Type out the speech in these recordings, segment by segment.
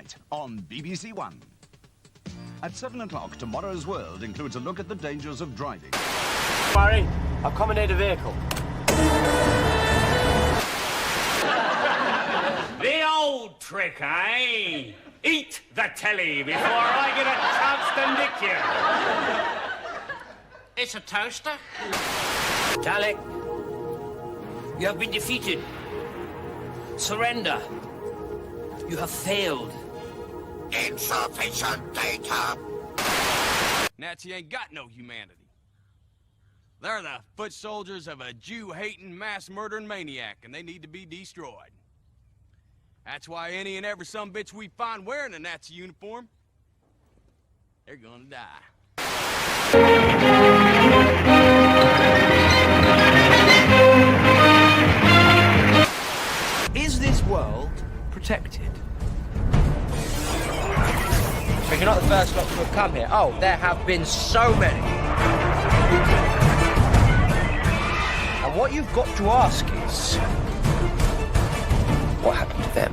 tonight on BBC One. At 7 o'clock, Tomorrow's World includes a look at the dangers of driving. Barry, I've commandeered a vehicle. The old trick, eh? Eat the telly before I get a chance to nick you. It's a toaster. Dalek, you have been defeated. Surrender. You have failed. Insufficient data. Nazi ain't got no humanity. They're the foot soldiers of a Jew-hating, mass-murdering maniac, and they need to be destroyed. That's why any and every sumbitch we find wearing a Nazi uniform, they're gonna die. Is this world protected? But you're not the first lot to have come here. Oh, there have been so many. And what you've got to ask is, what happened to them?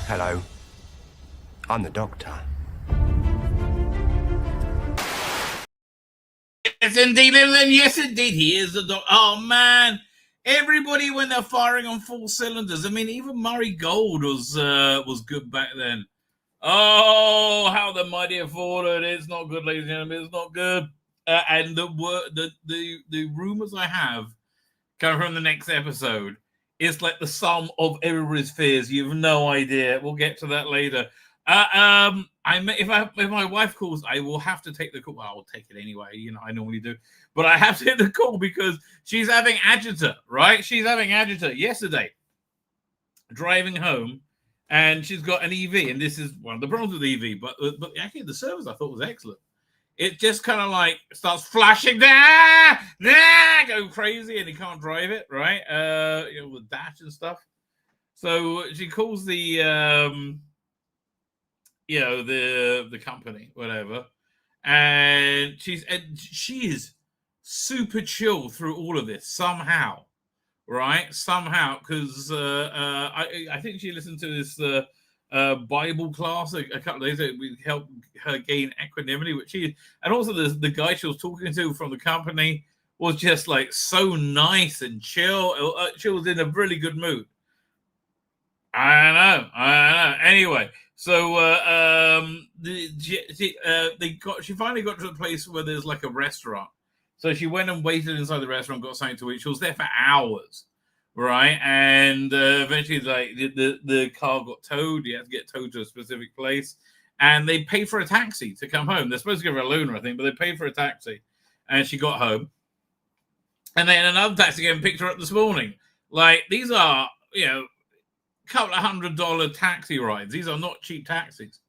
Hello. I'm the doctor. Yes, indeed, and yes, indeed, he is the doctor. Oh, man. Everybody, when they're firing on full cylinders. I mean, even Murray Gold was good back then. Oh, how the mighty have fallen. It's not good, ladies and gentlemen. It's not good. And the rumors I have coming from the next episode is like the sum of everybody's fears. You have no idea. We'll get to that later. If my wife calls, I will have to take the call. Well, I'll take it anyway. You know, I normally do. But I have to take the call because she's having agita, right? She's having agita yesterday, driving home. And she's got an EV, and this is one of the problems with EV. But actually, the service I thought was excellent. It just kind of like starts flashing, go crazy, and he can't drive it, right? With dash and stuff. So she calls the company, whatever, and she is super chill through all of this somehow. Right, somehow, because I think she listened to this Bible class a couple of days ago. We helped her gain equanimity, and also the guy she was talking to from the company was just like so nice and chill. She was in a really good mood. I know. Anyway, so she finally got to the place where there's like a restaurant. So she went and waited inside the restaurant, got something to eat. She was there for hours, right? And eventually, like the car got towed. You had to get towed to a specific place, and they paid for a taxi to come home. They're supposed to give her a loaner, I think, but they paid for a taxi, and she got home. And then another taxi came and picked her up this morning. Like these are, couple of $100 taxi rides. These are not cheap taxis.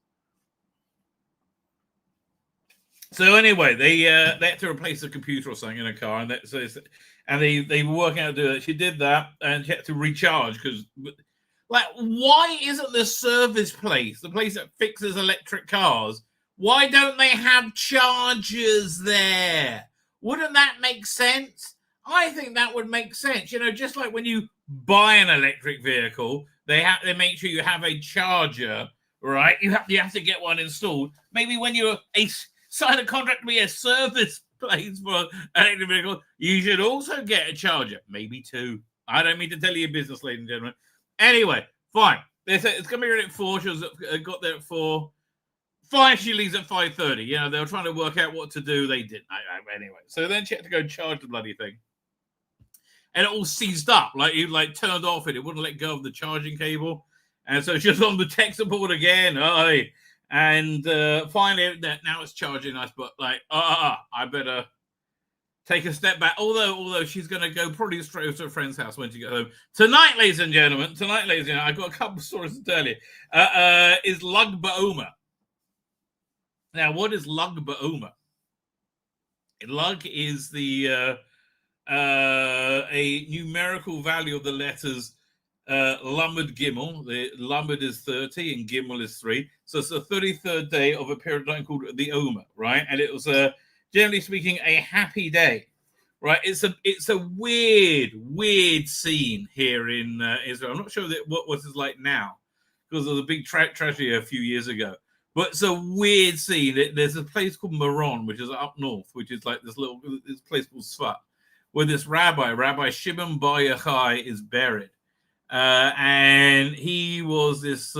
So anyway, they had to replace the computer or something in a car, and they were working out to do that. She did that, and she had to recharge because, like, why isn't the service place, the place that fixes electric cars, why don't they have chargers there? Wouldn't that make sense? I think that would make sense. Just like when you buy an electric vehicle, they make sure you have a charger, right? You have to get one installed. Maybe when you're sign a contract to be a service place for an electric vehicle, you should also get a charger. Maybe two. I don't mean to tell you your business, ladies and gentlemen. Anyway, fine. They said it's going to be ready at 4. She got there at 4. Fine, she leaves at 5:30. They were trying to work out what to do. They didn't. Anyway, so then she had to go charge the bloody thing. And it all seized up. Like, you turned off it. It wouldn't let go of the charging cable. And so she was on the tech support again. And finally, now it's charging us, but I better take a step back. Although she's going to go probably straight to a friend's house when she gets home. Tonight, ladies and gentlemen, I've got a couple of stories to tell you, is Lag BaOmer. Now, what is Lag BaOmer? Lag is the a numerical value of the letters Lamed Gimel. The Lamed is 30 and Gimel is 3. So it's the 33rd day of a period of time called the Omer, right? And it was generally speaking, a happy day, right? It's a weird scene here in Israel. I'm not sure what it's like now because there was a big tragedy a few years ago. But it's a weird scene. There's a place called Meron, which is up north, which is like this place called Tzfat, where this Rabbi Shimon Bar Yochai, is buried. And he was this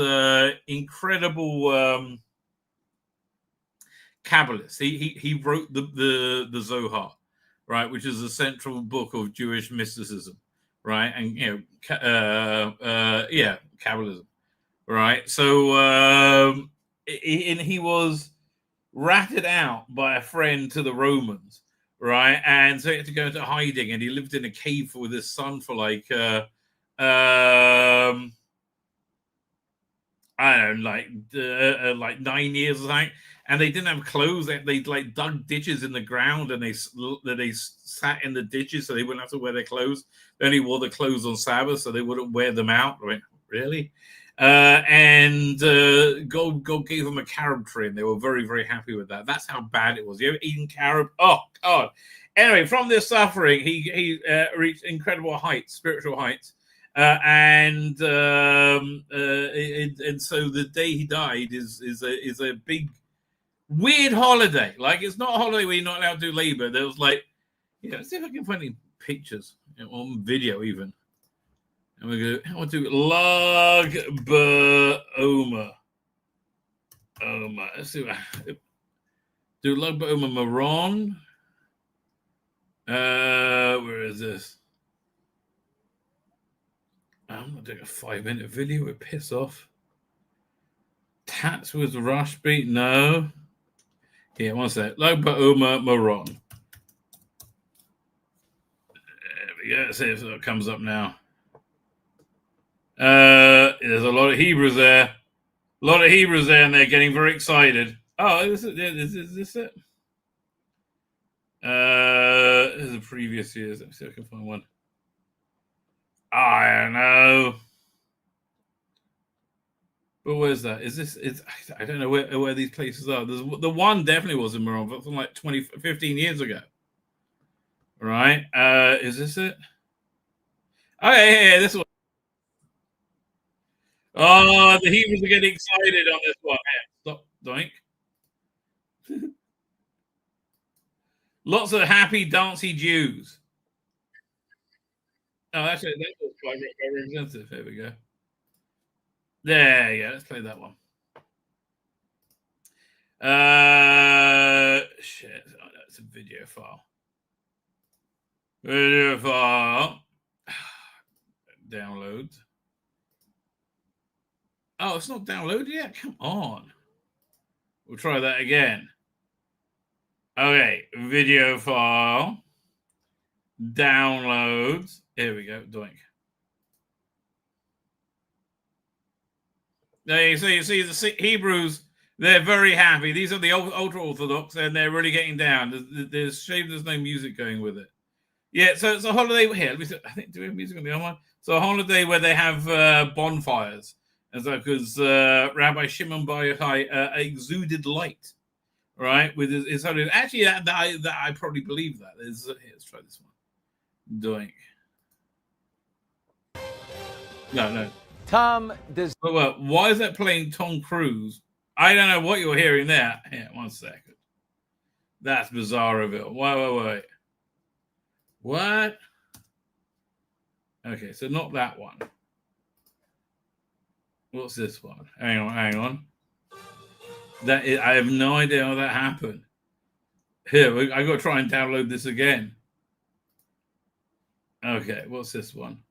incredible Kabbalist. He wrote the Zohar, right, which is the central book of Jewish mysticism, right, and Kabbalism, right. So he was ratted out by a friend to the Romans, right, and so he had to go into hiding, and he lived in a cave with his son for like I don't know, like 9 years or something. And they didn't have clothes. They like dug ditches in the ground, and they sat in the ditches so they wouldn't have to wear their clothes. They only wore the clothes on Sabbath, so they wouldn't wear them out. I went, really? And God gave them a carob tree, and they were very, very happy with that. That's how bad it was. You ever eaten carob? Oh God! Anyway, from this suffering, he reached incredible heights, spiritual heights. And so the day he died is a big weird holiday. Like, it's not a holiday where you're not allowed to do labor. There was like, let's see if I can find any pictures on video even. And we go, I want to do Lag BaOmer. Let's see what do Lag BaOmer Meron. Where is this? I'm not doing a 5-minute video. It piss off. Tats with Rush Beat. No. Here, one sec. Lag BaOmer Meron. There we go. Let's see if it comes up now. There's a lot of Hebrews there. And they're getting very excited. Oh, is this it? This is the previous years. Let me see if I can find one. I don't know. But where's that? I don't know where these places are. The one definitely was in Meron, but from like 15 years ago. Right? Is this it? Oh, yeah, this one. Oh, the Hebrews are getting excited on this one. Yeah, stop, doink. Lots of happy, dancey Jews. Oh, actually, that was quite representative. Here we go. There you go. Let's play that one. Shit. Oh, that's a video file. Download. Oh, it's not downloaded yet? Come on. We'll try that again. Okay. Video file. Downloads. Here we go. Doink. There you see the Hebrews. They're very happy. These are the ultra Orthodox, and they're really getting down. There's shame there's no music going with it. Yeah, so it's a holiday here. Let me see. I think do we have music on the other one? So a holiday where they have bonfires, and so because Rabbi Shimon Bar Yochai exuded light, right? With his holiday. Actually, that I probably believe that. Let's try this one. Doink. No. Tom does. Well, why is that playing Tom Cruise? I don't know what you're hearing there. Here, 1 second. That's Bizarreville. Wait. What? Okay, so not that one. What's this one? Hang on. I have no idea how that happened. Here, I got to try and download this again. Okay, what's this one?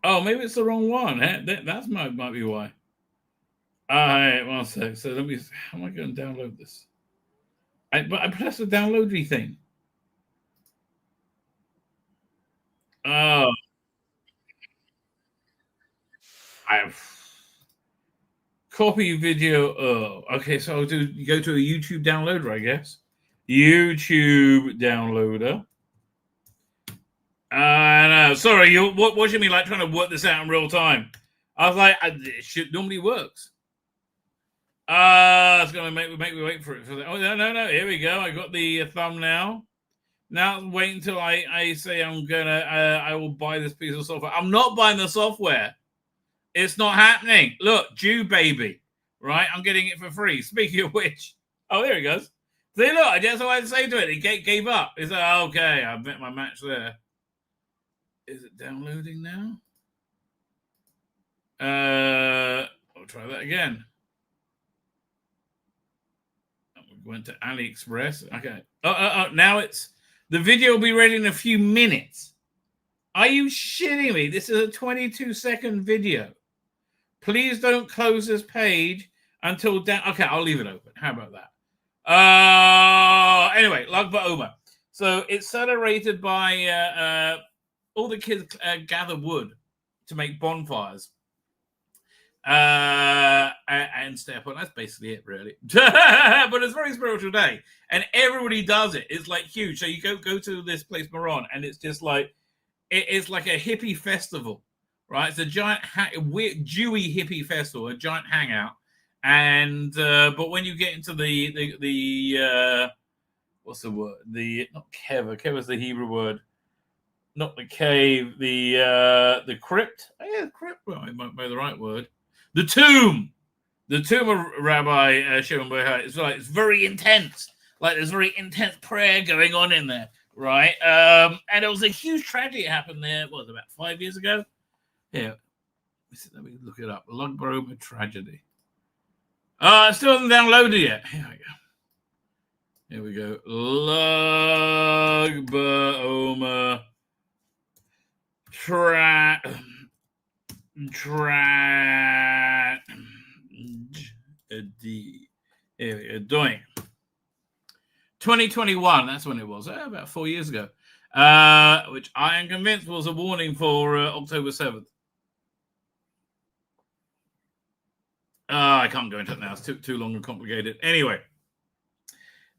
Oh, maybe it's the wrong one. That might be why. All right, 1 sec. So let me. How am I going to download this? I pressed the downloady thing. Oh, I have copy video. Oh, okay. So I'll go to a YouTube downloader, I guess. YouTube downloader. No, sorry. You're watching me like trying to work this out in real time. I was like, it normally works. It's going to make me wait for it. Oh, no. Here we go. I got the thumbnail. Now wait until I say I will buy this piece of software. I'm not buying the software. It's not happening. Look, Jew baby, right? I'm getting it for free. Speaking of which, oh, there he goes. See, look, that's what I had to say to it. He gave up. He's like, okay, I've met my match there. Is it downloading now? I'll try that again. We went to AliExpress. Okay. Now it's the video will be ready in a few minutes. Are you shitting me? This is a 22-second video. Please don't close this page until down. Okay, I'll leave it open. How about that? Anyway, Lag BaOmer. So it's celebrated by all the kids gather wood to make bonfires. And stay up on. That's basically it, really. But it's a very spiritual day, and everybody does it. It's like huge. So you go to this place, Moron, and it's just like it's like a hippie festival, right? It's a giant weird Jewy hippie festival, a giant hangout. And but when you get into the what's the word? The not kever. Kever is the Hebrew word. Not the cave. The crypt. Oh, yeah, the crypt. Well, I might be the right word. The tomb of Rabbi Shomron. It's very intense. Like there's very intense prayer going on in there, right? And it was a huge tragedy that happened there. What was it, about 5 years ago? Here, let me look it up. Lag BaOmer tragedy. It still hasn't downloaded yet. Here we go. Lag BaOmer tragedy. Here we go. Doing 2021. That's when it was. About 4 years ago. Which I am convinced was a warning for October 7th. I can't go into it now. It's too long and complicated. Anyway,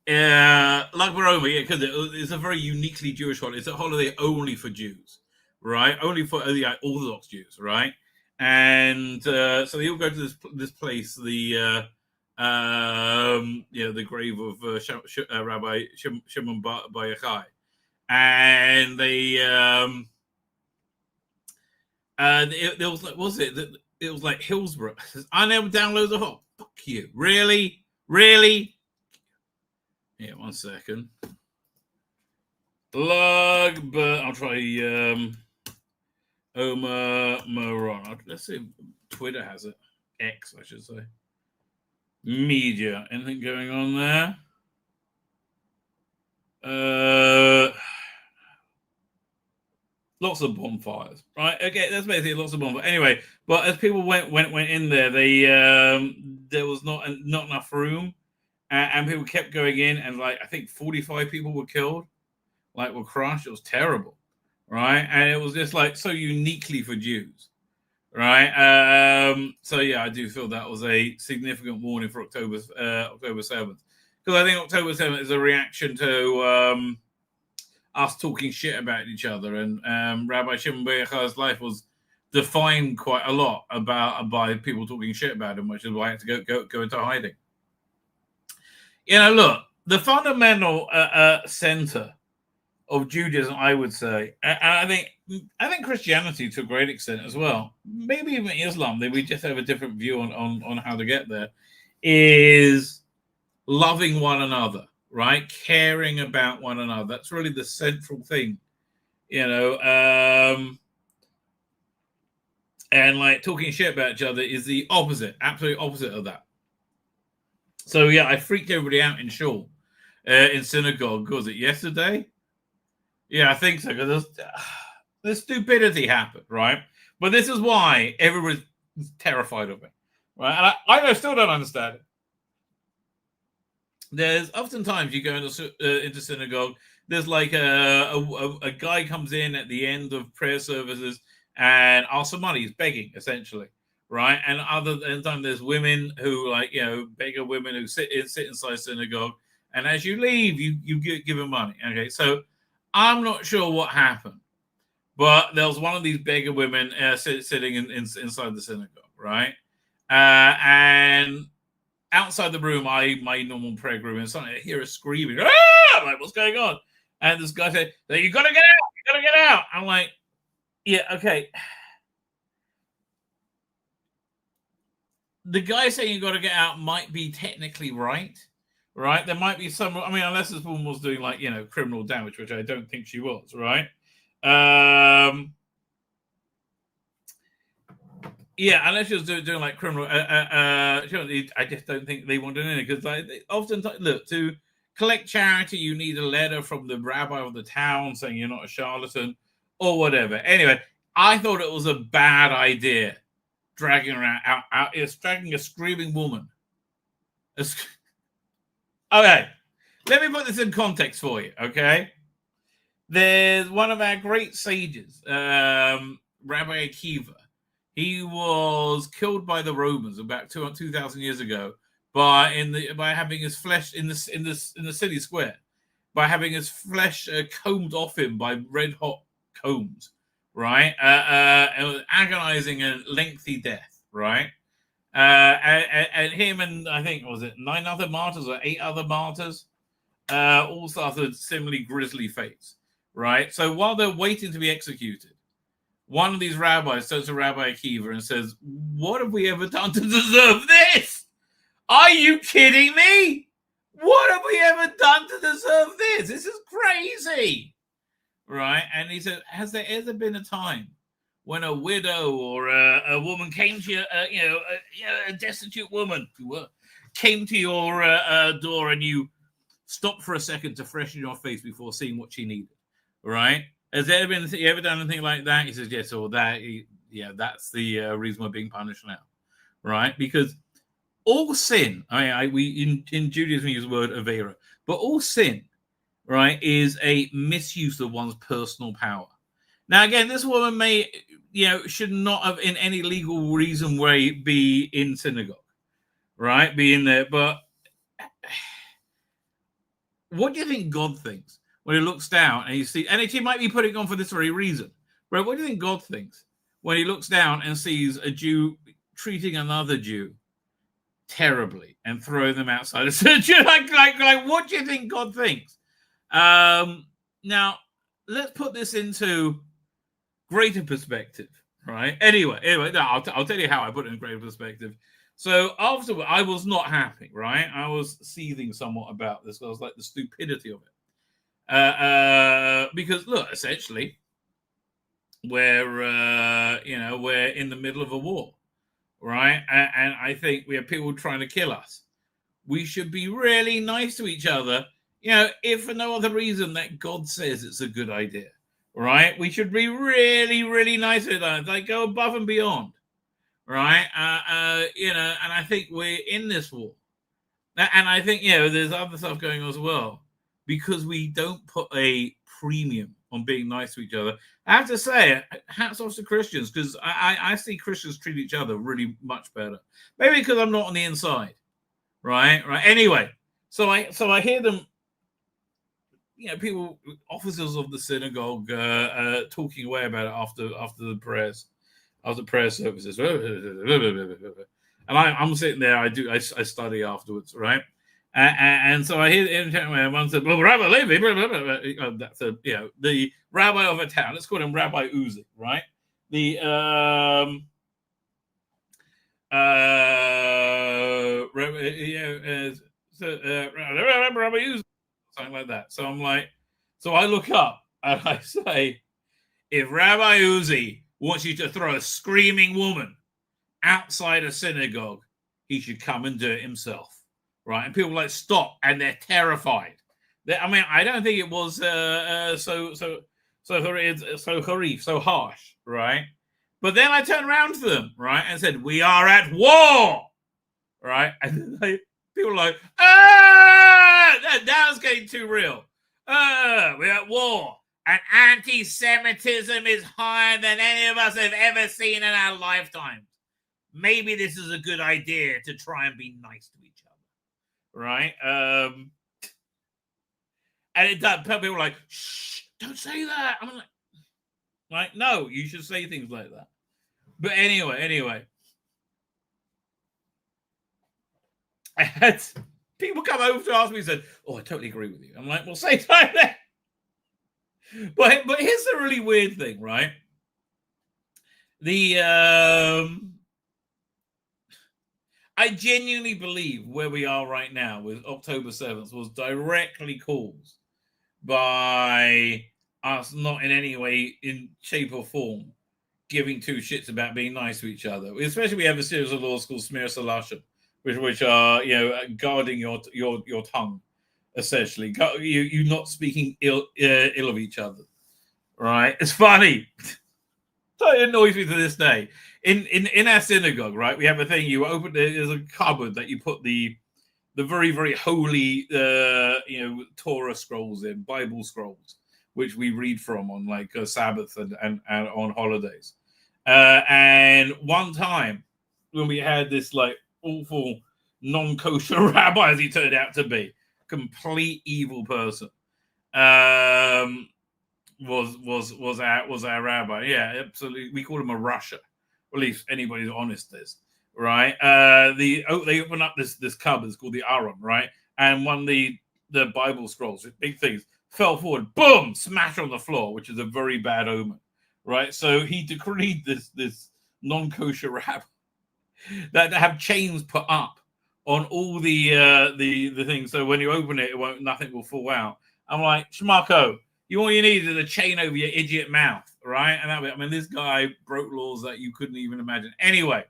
Lag BaOmer, yeah, because it's a very uniquely Jewish holiday. It's a holiday only for Jews, right? Only for the Orthodox Jews, right? And so they all go to this place, the the grave of Rabbi Shimon Bar Yochai, and they it was like, was it? It was like Hillsborough. I never download the whole. Fuck you, really? Yeah, 1 second. I'll try Moron. Let's see if Twitter has it. X, I should say. Media. Anything going on there? Lots of bonfires, right? Okay, that's basically lots of bonfires. Anyway, but as people went in there, they there was not enough room, and people kept going in, and like I think 45 people were killed, like were crushed. It was terrible, right? And it was just like so uniquely for Jews, right? So yeah, I do feel that was a significant warning for October 7th, because I think October 7th is a reaction to us talking shit about each other, and Rabbi Shimon Bar Yochai's life was defined quite a lot by people talking shit about him, which is why I had to go into hiding. You know, look, the fundamental center of Judaism, I would say, and I think Christianity to a great extent as well, maybe even Islam, we just have a different view on how to get there, is loving one another. Right, caring about one another. That's really the central thing, you know. And like talking shit about each other is the opposite, absolute opposite of that. So yeah, I freaked everybody out in shul, in synagogue. Was it yesterday? Yeah, I think so. Because the stupidity happened, right? But this is why everybody's terrified of me, right? And I still don't understand it. There's oftentimes you go into synagogue, there's like a guy comes in at the end of prayer services and asks for money. He's begging, essentially, right? And other than time, there's women who, like, you know, beggar women who sit inside synagogue, and as you leave, you give them money. Okay, so I'm not sure what happened, but there was one of these beggar women inside the synagogue, right? And outside the room, my normal prayer room, and suddenly I hear her screaming. Ah! I'm like, what's going on? And this guy said, you got to get out. You got to get out. I'm like, yeah, okay. The guy saying you got to get out might be technically right? There might be some, I mean, unless this woman was doing like, criminal damage, which I don't think she was, right? Yeah, unless she was doing like criminal, I just don't think they want to do anything, because they often look, to collect charity, you need a letter from the rabbi of the town saying you're not a charlatan or whatever. Anyway, I thought it was a bad idea dragging around dragging a screaming woman. Okay, let me put this in context for you. Okay, there's one of our great sages, Rabbi Akiva. He was killed by the Romans about 2,000 years ago by having his flesh in the city square, by having his flesh combed off him by red hot combs, right? It was agonizing and lengthy death, right? And him and I think, was it 9 other martyrs or 8 other martyrs, all suffered similarly grisly fates, right? So while they're waiting to be executed, one of these rabbis turns to Rabbi Akiva and says, what have we ever done to deserve this? Are you kidding me? What have we ever done to deserve this? This is crazy, right? And he said, has there ever been a time when a widow or a woman came to you, a destitute woman, if you were, came to your door and you stopped for a second to freshen your face before seeing what she needed, right? Has there ever done anything like that? He says, yes, or that. That's the reason we're being punished now, right? Because all sin, we in Judaism use the word avera, but all sin, right, is a misuse of one's personal power. Now, again, this woman may, should not have in any legal reason way be in synagogue, right? Be in there. But what do you think God thinks when he looks down and he sees, and he might be putting on for this very reason, right? What do you think God thinks when he looks down and sees a Jew treating another Jew terribly and throwing them outside of church? like, what do you think God thinks? Now, let's put this into greater perspective, right? Anyway, no, I'll tell you how I put it in greater perspective. So afterward, I was not happy, right? I was seething somewhat about this. I was like the stupidity of it, because look, essentially, we're in the middle of a war, right? And I think we have people trying to kill us. We should be really nice to each other, if for no other reason that God says it's a good idea. Right, we should be really, really nice with them. Like, go above and beyond, right? And I think we're in this war, and I think there's other stuff going on as well, because we don't put a premium on being nice to each other. I have to say, hats off to Christians, because I see Christians treat each other really much better. Maybe because I'm not on the inside, right? Anyway, so I hear them. People, officers of the synagogue, talking away about it after the prayer services, and I'm sitting there. I study afterwards, right? And so I hear one said, "Well, Rabbi Levi, that's the rabbi of a town. Let's call him Rabbi Uzi, right? The Rabbi Uzi." Something like that. So I'm like, so I look up and I say, if Rabbi Uzi wants you to throw a screaming woman outside a synagogue, he should come and do it himself, right? And people like stop, and they're terrified. I don't think it was so harsh, right? But then I turned around to them, right, and said, "We are at war," right? And people are like, now it's getting too real. We're at war. And anti-Semitism is higher than any of us have ever seen in our lifetimes. Maybe this is a good idea to try and be nice to each other, right? And it does. People are like, shh, don't say that. I'm like, no, you should say things like that. But anyway. I had people come over to ask me and said, "Oh, I totally agree with you." I'm like, "Well, say time then." But here's the really weird thing, right? I genuinely believe where we are right now with October 7th was directly caused by us not in any way, in shape or form, giving two shits about being nice to each other. Especially we have a series of laws called Smear Salashim, which are, guarding your tongue, essentially. You not speaking ill of each other, right? It's funny. It annoys me to this day. In our synagogue, right, we have a thing. You open there's a cupboard that you put the very, very holy Torah scrolls in, Bible scrolls, which we read from on like Sabbath and on holidays. And one time when we had this like awful non-kosher rabbi, as he turned out to be, complete evil person. Was our rabbi. Yeah, absolutely. We call him a Russia. Or at least anybody who's honest is, right? They open up this cupboard, it's called the Aron, right? And one of the Bible scrolls, big things, fell forward, boom, smash on the floor, which is a very bad omen, right? So he decreed this non-kosher rabbi that to have chains put up on all the things, so when you open it, nothing will fall out. I'm like, Schmacko, all you need is a chain over your idiot mouth, right? And this guy broke laws that you couldn't even imagine. Anyway,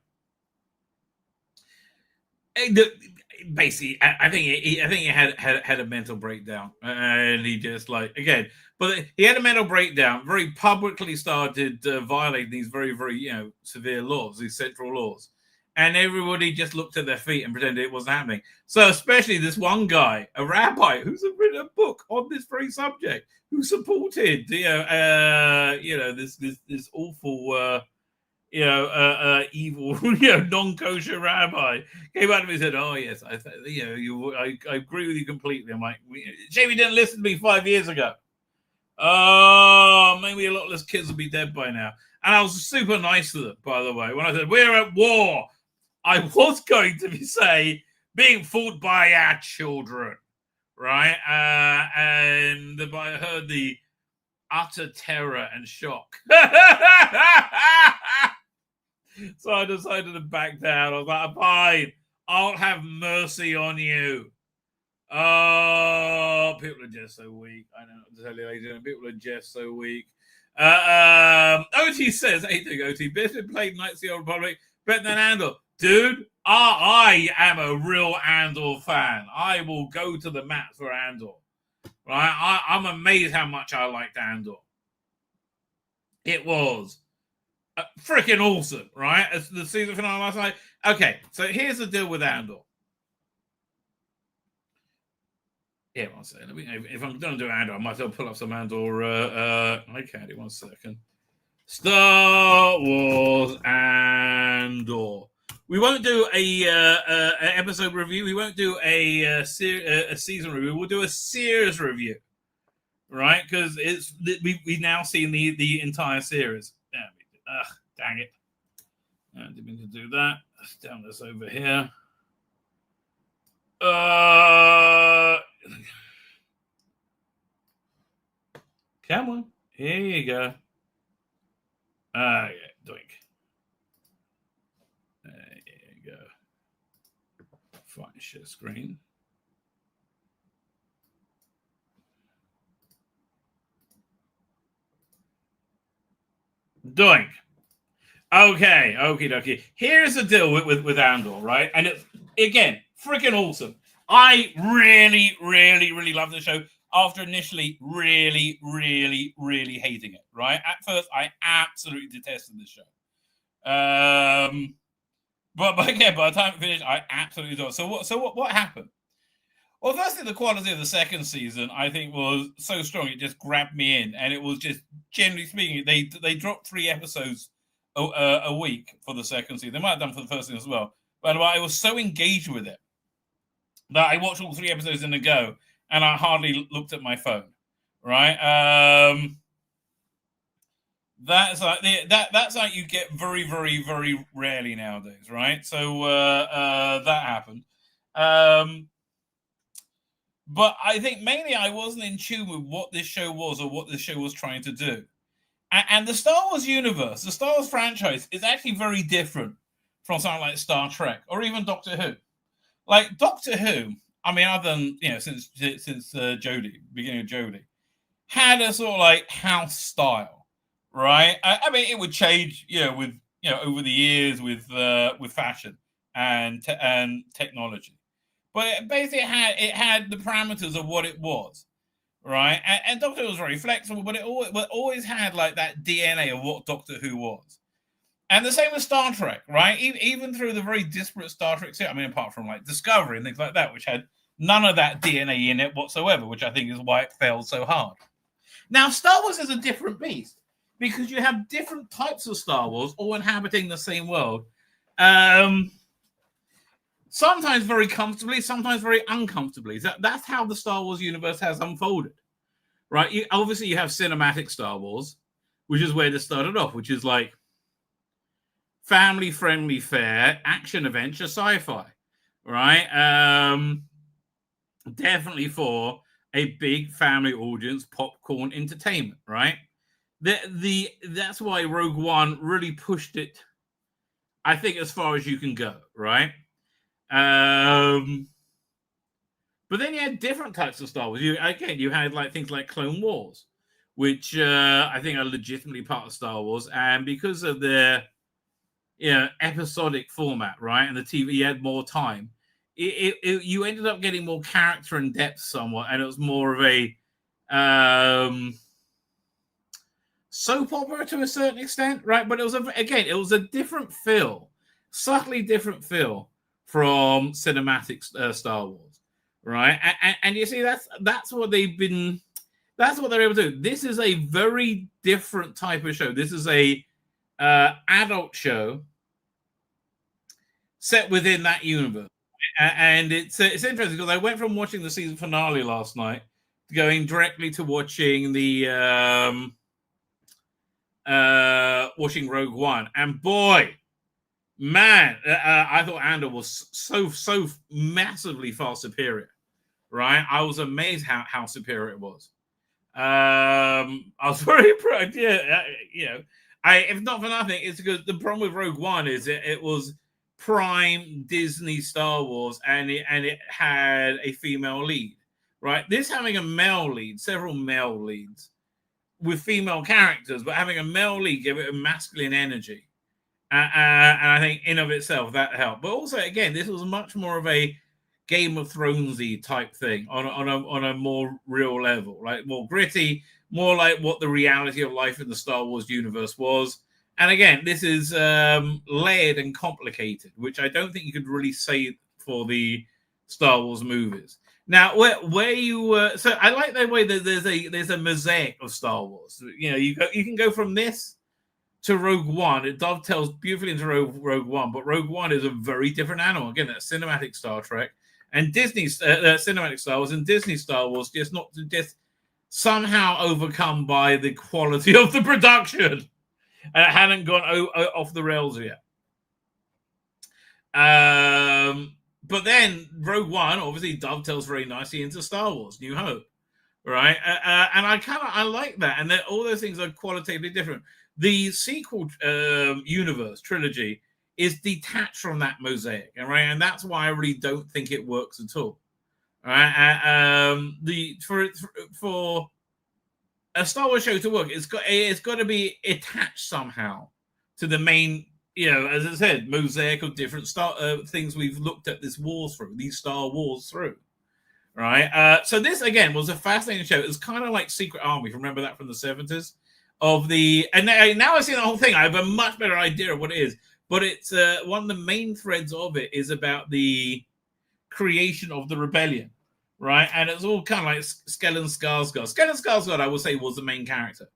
basically, I think he had a mental breakdown, and he just but he had a mental breakdown. Very publicly started violating these very, very severe laws, these central laws, and everybody just looked at their feet and pretended it wasn't happening. So especially this one guy, a rabbi, who's written a book on this very subject, who supported this awful evil non-kosher rabbi, came out to me and said, "Oh yes, I agree with you completely." I'm like, shame you didn't listen to me 5 years ago. Oh, maybe a lot less kids will be dead by now. And I was super nice to them, by the way. When I said we're at war, I was going to say being fought by our children, right? And I heard the utter terror and shock. So I decided to back down. I was like, fine, I'll have mercy on you. Oh, people are just so weak. I don't know what to tell you, ladies and gentlemen. People are just so weak. OT says, "Hey, OT, best played Knights of the Old Republic, better than Andor." Dude, I am a real Andor fan. I will go to the mat for Andor. Right? I'm amazed how much I liked Andor. It was freaking awesome, right? As the season finale last night. Okay, so here's the deal with Andor. Yeah, one second. If I'm going to do Andor, I might as well pull up some Andor. Okay, 1 second. Star Wars Andor. We won't do an episode review. We won't do a season review. We'll do a series review, right? Because we've now seen the entire series. Dang it! I didn't mean to do that. Let's down this over here. Come on, here you go. Yeah, doink. There you go. Fine, share screen. Doink. Okay, okie dokie. Here's the deal with Andor, right? And it's, again, freaking awesome. I really, really, really love the show after initially really, really, really hating it, right? At first, I absolutely detested the show. But again, by the time it finished, I absolutely adored it. So what happened? Well, firstly, the quality of the second season, I think, was so strong, it just grabbed me in. And it was just, generally speaking, they dropped 3 episodes a week for the second season. They might have done for the first season as well. But I was so engaged with it that I watched all 3 episodes in a go, and I hardly looked at my phone, right? That's like you get very, very, very rarely nowadays, right? So that happened. But I think mainly I wasn't in tune with what this show was or what this show was trying to do. And the Star Wars universe, the Star Wars franchise, is actually very different from something like Star Trek or even Doctor Who. Like Doctor Who, I mean, other than, since Jodie, beginning of Jodie, had a sort of like house style, right? I mean, it would change, with over the years with fashion and technology, but basically it had the parameters of what it was, right? And Doctor Who was very flexible, but it always had like that DNA of what Doctor Who was. And the same with Star Trek, right? Even through the very disparate Star Trek series, I mean, apart from like Discovery and things like that, which had none of that DNA in it whatsoever, which I think is why it failed so hard. Now, Star Wars is a different beast because you have different types of Star Wars all inhabiting the same world. Sometimes very comfortably, sometimes very uncomfortably. That's how the Star Wars universe has unfolded, right? Obviously, you have cinematic Star Wars, which is where this started off, which is like family-friendly fare, action adventure, sci-fi, right? Definitely for a big family audience, popcorn entertainment, right? That's why Rogue One really pushed it, I think, as far as you can go, right? But then you had different types of Star Wars. You had like things like Clone Wars, which I think are legitimately part of Star Wars, and because of their episodic format, right, and the TV, you had more time. You ended up getting more character and depth somewhat, and it was more of a soap opera to a certain extent, right? But it was a different feel, subtly different feel from cinematic Star Wars, right? And you see, that's what they're able to do. This is a very different type of show. This is a adult show set within that universe. And it's interesting because I went from watching the season finale last night to going directly to watching the watching Rogue One, and boy, man, I thought Andor was so massively far superior, right? I was amazed how superior it was. I was very proud. If not for nothing, it's because the problem with Rogue One is it was prime Disney Star Wars, and it had a female lead, right? This having a male lead, several male leads with female characters, but having a male lead gave it a masculine energy, and I think in of itself that helped. But also, again, this was much more of a Game of Thronesy type thing on a more real level, like more gritty, more like what the reality of life in the Star Wars universe was. And again, this is layered and complicated, which I don't think you could really say for the Star Wars movies. Now, where you so I like the way that there's a mosaic of Star Wars. You can go from this to Rogue One. It dovetails beautifully into Rogue One, but Rogue One is a very different animal. Again, that's cinematic Star Trek and Disney's cinematic Star Wars, and Disney Star Wars just somehow overcome by the quality of the production. And it hadn't gone off the rails yet. But then Rogue One obviously dovetails very nicely into Star Wars New Hope, right? And I like that. And all those things are qualitatively different. The sequel universe trilogy is detached from that mosaic, right? And that's why I really don't think it works at all. Right? For a Star Wars show to work, it's got to be attached somehow to the main, as I said, mosaic of different things we've looked at these Star Wars through, right? So this again was a fascinating show. It was kind of like Secret Army. Remember that from the 70s? And now I've seen the whole thing. I have a much better idea of what it is. But it's one of the main threads of it is about the creation of the rebellion. Right, and it's all kind of like Stellan Skarsgård. Stellan Skarsgård, I would say, was the main character.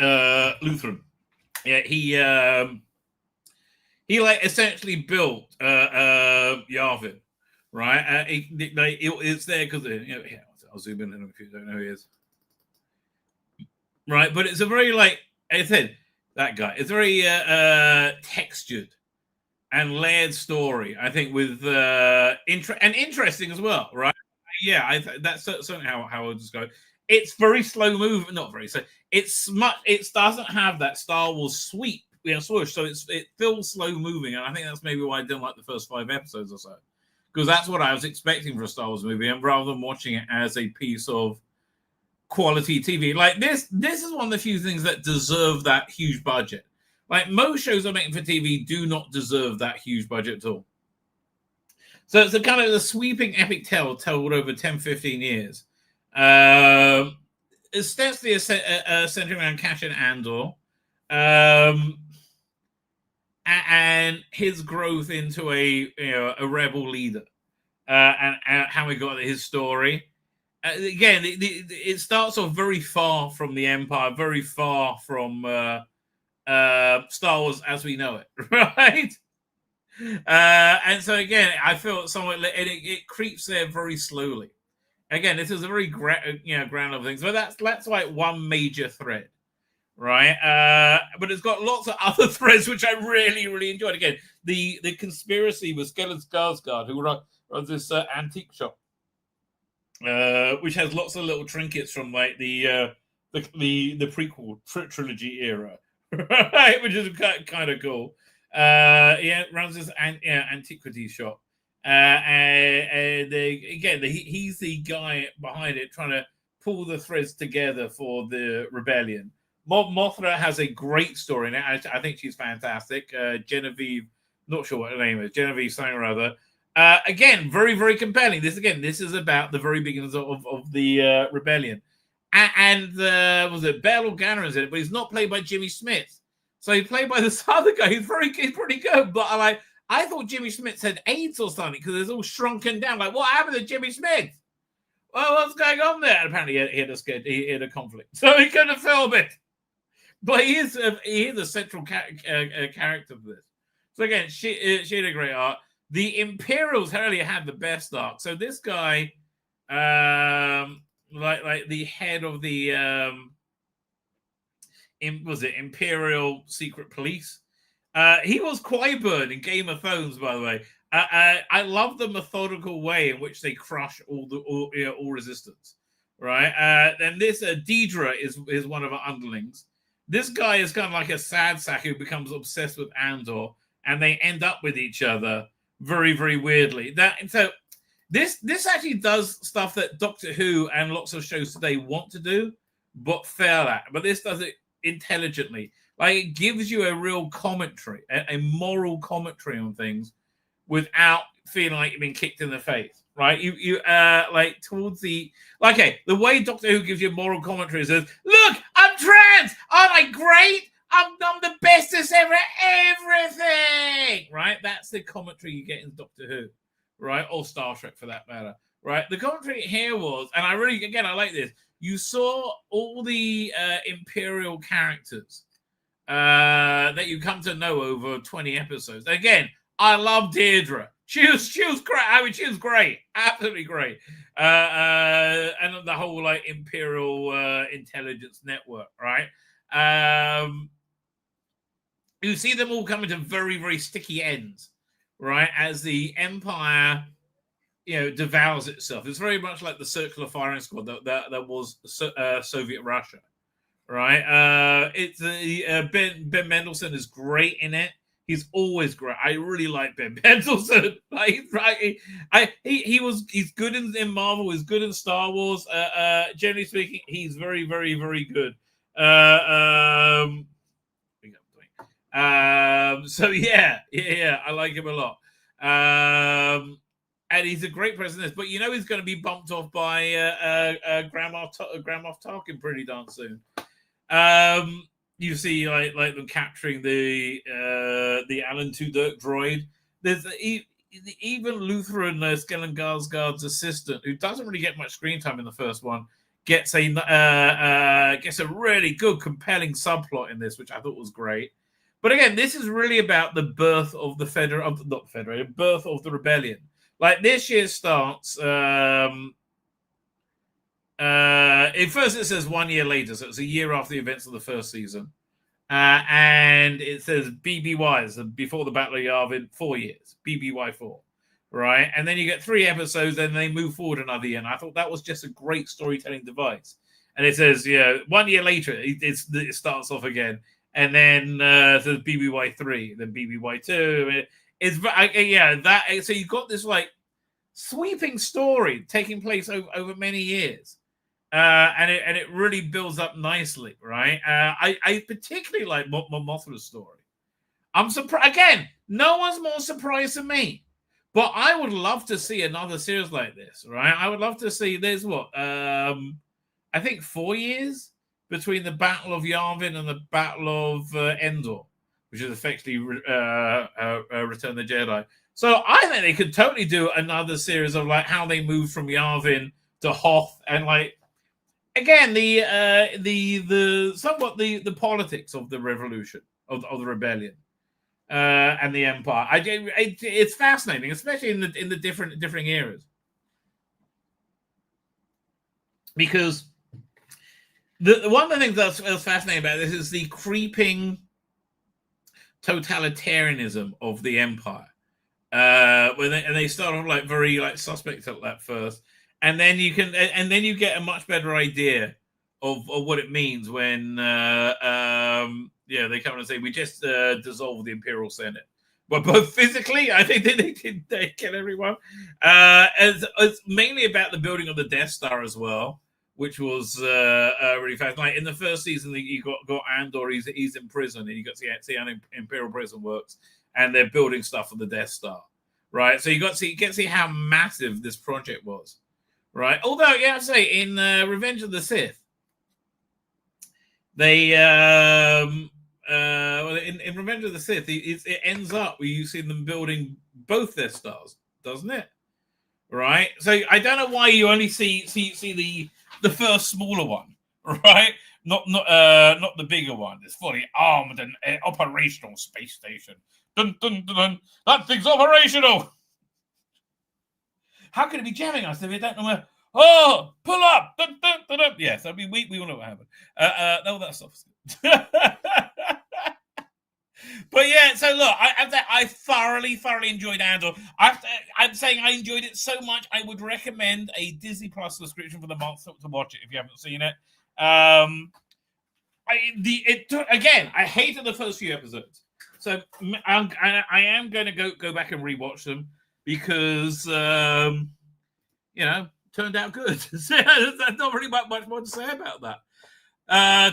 Lutheran. Yeah, he like essentially built Yavin, right? It's there because I'll zoom in if you don't know who he is. Right, but it's a very I said that guy. It's very textured. and layered story. I think with interesting as well, right? Yeah, that's certainly how I would just go. It's very slow moving, not very so. It doesn't have that Star Wars sweep, swoosh. So it feels slow moving, and I think that's maybe why I didn't like the first 5 episodes or so, because that's what I was expecting for a Star Wars movie, and rather than watching it as a piece of quality TV, like this is one of the few things that deserve that huge budget. Like most shows I'm making for TV do not deserve that huge budget at all. So it's a kind of the sweeping epic tale told over 10, 15 years. Ostensibly centering around Cassian Andor, and his growth into a rebel leader, and how we got his story. Again, it starts off very far from the Empire, very far from Star Wars as we know it, right? And so again, I feel somewhat it creeps there very slowly. Again, this is a very grand level thing. So that's like one major thread, right? But it's got lots of other threads which I really, really enjoyed. Again, the conspiracy with Skeleton Skarsgård, who runs this antique shop, which has lots of little trinkets from like the prequel trilogy era, right? Which is kind of cool. Runs this antiquity shop. And he's the guy behind it trying to pull the threads together for the rebellion. Mothra has a great story in it. I think she's fantastic. Genevieve, not sure what her name is, Genevieve something or other. Again, very, very compelling. This is about the very beginnings of the rebellion. And was it Bell Organa is in it, but he's not played by Jimmy Smith. So he's played by this other guy. He's pretty good. But I thought Jimmy Smith had AIDS or something because it's all shrunken down. Like, what happened to Jimmy Smith? Well, what's going on there? And apparently he had a conflict, so he couldn't film it. But he is a central character for this. So again, she had a great arc. The Imperials really had the best arc. So this guy, like the head of the Imperial Secret Police. He was Qyburn in Game of Thrones, by the way. I love the methodical way in which they crush all resistance, right? And this Deidre is one of our underlings. This guy is kind of like a sad sack who becomes obsessed with Andor, and they end up with each other very, very weirdly. This actually does stuff that Doctor Who and lots of shows today want to do, but fail at. But this does it intelligently. Like, it gives you a real commentary, a moral commentary on things without feeling like you've been kicked in the face, right? You like towards the the way Doctor Who gives you moral commentary says, "Look, I'm trans. Aren't I great? I'm the bestest ever at everything." Right? That's the commentary you get in Doctor Who, right? Or Star Trek for that matter, right? The commentary here was, and I like this. You saw all the Imperial characters that you come to know over 20 episodes. Again, I love Deirdre. She was great. I mean, she was great, absolutely great. And the whole like Imperial intelligence network, right? You see them all coming to very, very sticky ends, right? As the Empire, devours itself. It's very much like the circular firing squad that was Soviet Russia. Right, it's Ben Mendelsohn is great in it. He's always great. I really like Ben Mendelsohn. He's good in Marvel. He's good in Star Wars. Generally speaking, he's very, very, very good. So yeah, I like him a lot. And he's a great president. But he's going to be bumped off by Grand Moff Tarkin pretty darn soon. You see, like them capturing the Alan Tudyk droid. There's even Lutheran Skellen Skarsgård's assistant, who doesn't really get much screen time in the first one, gets a really good, compelling subplot in this, which I thought was great. But again, this is really about the birth of the birth of the rebellion. Like this year starts. At first, it says 1 year later, so it's a year after the events of the first season. and it says BBY, so before the Battle of Yavin, 4 years, BBY 4, right? And then you get 3 episodes, and they move forward another year. And I thought that was just a great storytelling device. And it says, 1 year later, it starts off again, and then it says BBY 3, then BBY 2. So you've got this like sweeping story taking place over many years. And it really builds up nicely, right? I particularly like Mothra's story. I'm surprised again. No one's more surprised than me, but I would love to see another series like this, right? I would love to see. There's I think 4 years between the Battle of Yavin and the Battle of Endor, which is effectively Return of the Jedi. So I think they could totally do another series of like how they move from Yavin to Hoth, and like again the politics of the revolution of the rebellion and the Empire. It's fascinating, especially in the different eras, because the one of the things that's fascinating about this is the creeping totalitarianism of the Empire. When they start off like very like suspect at first, and then you get a much better idea of what it means when they come and say we just dissolved the Imperial Senate. But both physically, I think they kill everyone. It's mainly about the building of the Death Star as well, which was really fast. Like in the first season, you got Andor. He's in prison, and you got to see how Imperial prison works, and they're building stuff for the Death Star, right? So you get to see how massive this project was, right? Although, I have to say, in Revenge of the Sith, they in Revenge of the Sith, it ends up where you see them building both their stars, doesn't it? Right. So I don't know why you only see the first smaller one, right? Not the bigger one. It's fully armed and operational space station. Dun, dun, dun, dun. That thing's operational. How can it be jamming us if we don't know where? Oh, pull up. Dun, dun, dun, dun. Yes, I mean we all know what happened. No, that stuff's good. But yeah, so look, I thoroughly enjoyed Andor. I'm saying I enjoyed it so much, I would recommend a Disney Plus subscription for the month to watch it if you haven't seen it. I hated the first few episodes, so I am going to go back and rewatch them because turned out good. There's not really much more to say about that.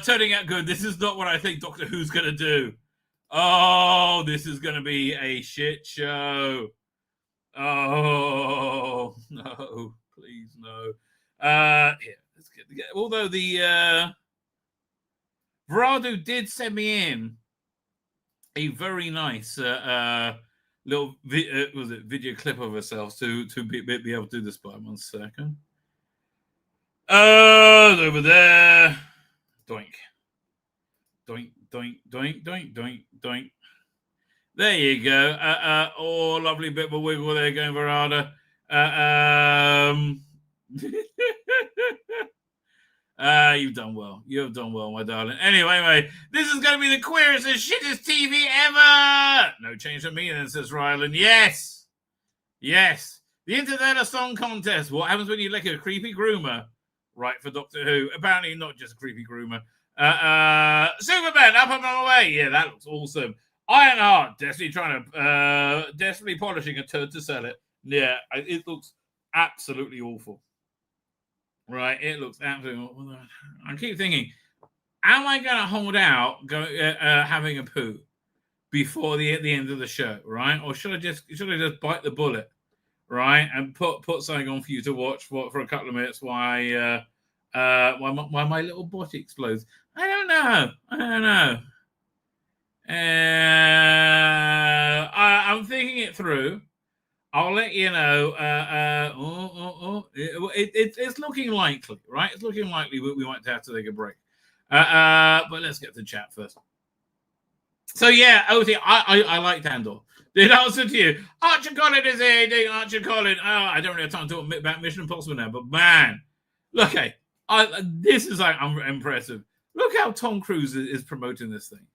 Turning out good. This is not what I think Doctor Who's going to do. Oh, this is going to be a shit show. Oh, no, please, no. Here, let's get together. Although the Verado did send me in a very nice little video clip of herself to be able to do this by 1 second. Over there. Doink. Doink, doink, doink, doink, doink, doink. There you go. Oh, lovely bit of a wiggle there going, Verada. You've done well. You've done well, my darling. Anyway, mate, this is going to be the queerest and shittest TV ever. No change for me, then, says Ryland. Yes. Yes. The Internet Song Contest. What happens when you lick a creepy groomer? Right, for Doctor Who. Apparently not just a creepy groomer. Superman, up and on the way. Yeah, that looks awesome. Ironheart, desperately polishing a turd to sell it. Yeah, it looks absolutely awful. Right, it looks absolutely awful. I keep thinking, am I going to hold out having a poo before the end of the show, right? Or should I just bite the bullet, right, and put something on for you to watch for a couple of minutes while my little body explodes? I don't know. I'm thinking it through. I'll let you know. It's looking likely, right? It's looking likely we might have to take a break. But let's get to the chat first. So yeah, I liked Andor. Did I answer to you? Archer Collin is here. Archer Collin. Oh, I don't really have time to talk about Mission Impossible now, but man, look, this is like impressive. Look how Tom Cruise is promoting this thing.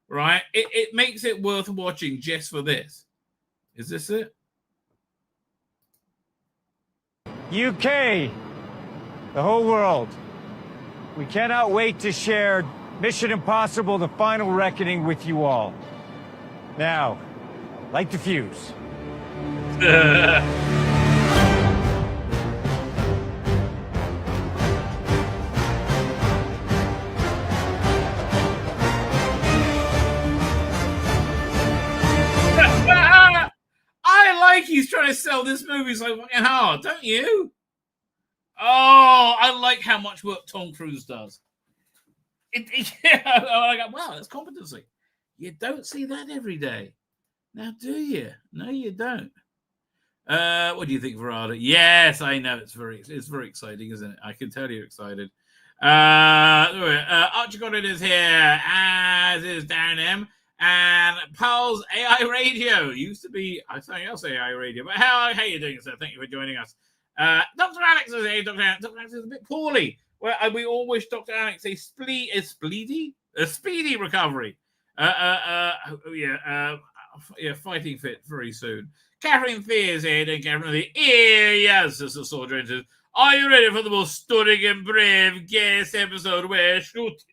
right? It makes it worth watching just for this. Is this it? UK, the whole world. We cannot wait to share Mission Impossible: The Final Reckoning with you all. Now, light the fuse. I like he's trying to sell this movie so fucking hard, don't you? Oh, I like how much work Tom Cruise does. I go, wow, that's competency. You don't see that every day. Now, do you? No, you don't. What do you think, Verada? Yes, I know it's very exciting, isn't it? I can tell you're excited. Archie Goddard is here, as is Darren M. And Paul's AI Radio used to be something else AI Radio. But how you doing, sir? Thank you for joining us. Dr. Alex is here. Dr. Alex is a bit poorly. Well, we all wish Dr. Alex a speedy recovery. Fighting fit very soon. Catherine Thea is here. And Catherine the yes, this is Sword Rangers. Are you ready for the most stunning and brave guest episode where Shruti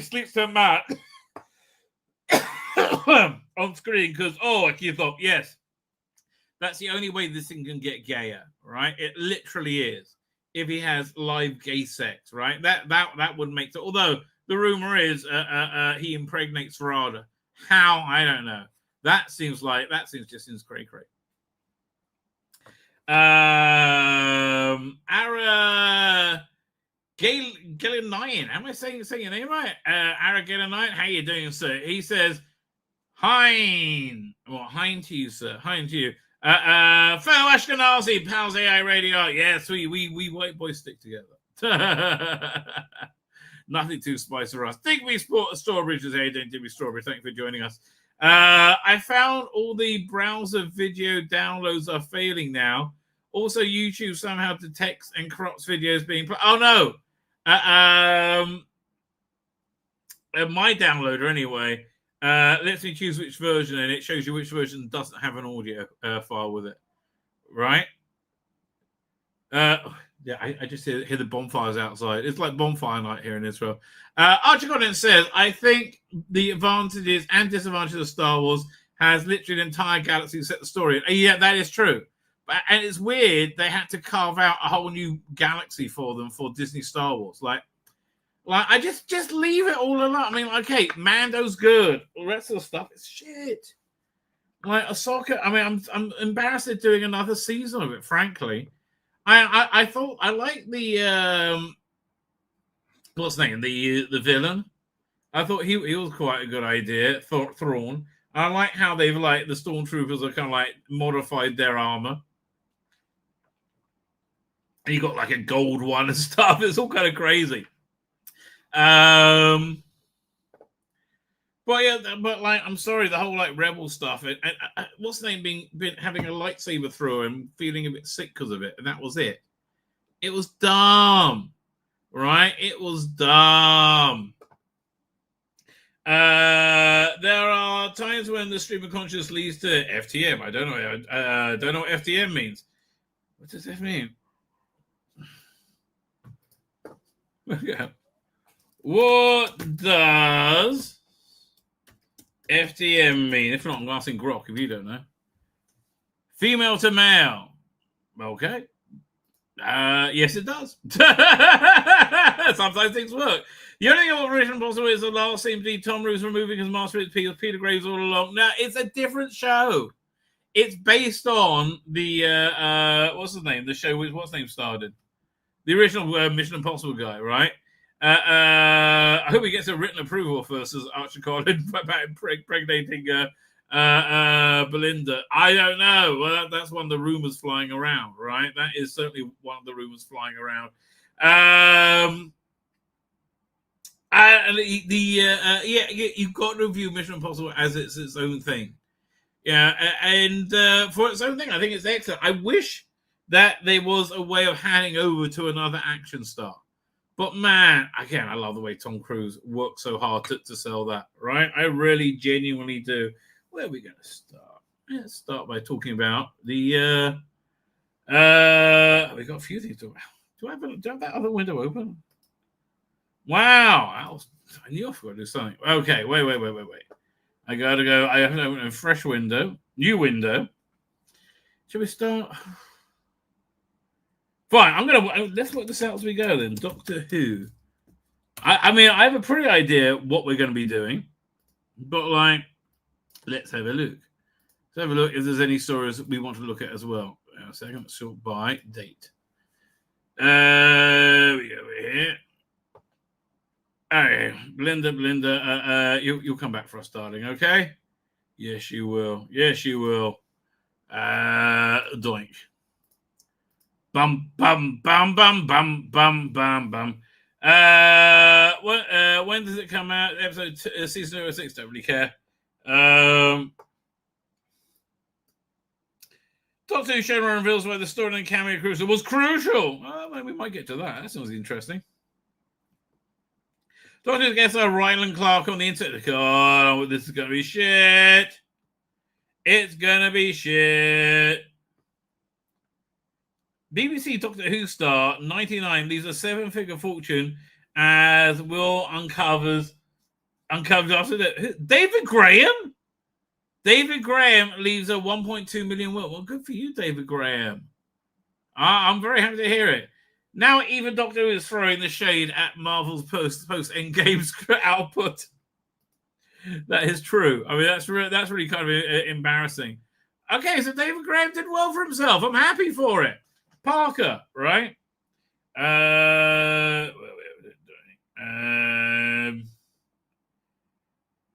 sleeps her mat on screen? Because I keep up. Yes, that's the only way this thing can get gayer, right? It literally is. If he has live gay sex, right? That would make it. Although the rumor is he impregnates Verada. How? I don't know. That seems cray cray. Ara Gillenine. Am I saying your name right? Ara Gillenine. How you doing, sir? He says, Hein. Well, Hein to you, sir. Hein to you. Fellow Ashkenazi, pals AI Radio. Yes, we white boys stick together. Nothing too spicy for us. Digby Strawbridge is here. Digby Strawbridge, thank you for joining us. I found all the browser video downloads are failing now. Also, YouTube somehow detects and corrupts videos being put. Oh no! My downloader anyway lets me choose which version, and it shows you which version doesn't have an audio file with it. Right? Yeah, I just hear the bonfires outside. It's like bonfire night here in Israel. Archie Godin says, I think the advantages and disadvantages of Star Wars has literally an entire galaxy set the story. Yeah, that is true. And it's weird they had to carve out a whole new galaxy for them for Disney Star Wars. Like I just leave it all alone. I mean, okay, Mando's good. The rest of the stuff is shit. Like Ahsoka, I mean, I'm embarrassed at doing another season of it, frankly. I thought I liked the what's his name, the villain. I thought he was quite a good idea, Thrawn. I like how they've the stormtroopers are kind of modified their armor. And you got a gold one and stuff. It's all kind of crazy. But I'm sorry, the whole rebel stuff. What's the name been having a lightsaber through and feeling a bit sick because of it, and that was it. It was dumb, right? It was dumb. There are times when the stream of consciousness leads to FTM. I don't know what FTM means. What does that mean? What does FTM mean? If not, I'm asking Grok if you don't know. Female to male. Okay. Yes, it does. Sometimes things work. The only thing original possible is the last seems to be Tom Cruise removing his mask with Peter Graves all along. Now, it's a different show. It's based on the, what's his name? The show with, what's his name started? The original Mission Impossible guy, right? I hope he gets a written approval first, as Archie Collins about impregnating Belinda. I don't know. Well, that's one of the rumors flying around, right? That is certainly one of the rumors flying around. You've got to view Mission Impossible as its own thing. Yeah, and for its own thing, I think it's excellent. I wish that there was a way of handing over to another action star. But man, again, I love the way Tom Cruise worked so hard to sell that, right? I really genuinely do. Where are we going to start? Let's start by talking about the we got a few things to talk about. Do I have that other window open? Wow, I knew I forgot to do something. Okay, wait. I gotta go. I have to open a fresh window, new window. Shall we start? Fine, let's work this out as we go then. Doctor Who. I mean, I have a pretty idea what we're going to be doing, but like, let's have a look. Let's have a look if there's any stories that we want to look at as well. A second, sort by date. We go over here. Hey, Belinda, you'll come back for us, darling, okay? Yes, you will. Doink. Bum, bum, bum, bum, bum, bum, bum, bum. When does it come out? Episode season 6, don't really care. Doctor Who Showrunner reveals why the story in Cameo Cruiser was crucial. Well, we might get to that. That sounds interesting. Doctor Who gets Ryland Clark on the internet. Oh, this is going to be shit. It's going to be shit. BBC Doctor Who star 99 leaves a 7-figure fortune as Will uncovers after that. David Graham? David Graham leaves a 1.2 million will. Well, good for you, David Graham. I'm very happy to hear it. Now even Doctor Who is throwing the shade at Marvel's post-Endgame's output. That is true. I mean, that's really kind of embarrassing. Okay, so David Graham did well for himself. I'm happy for it. Parker, right?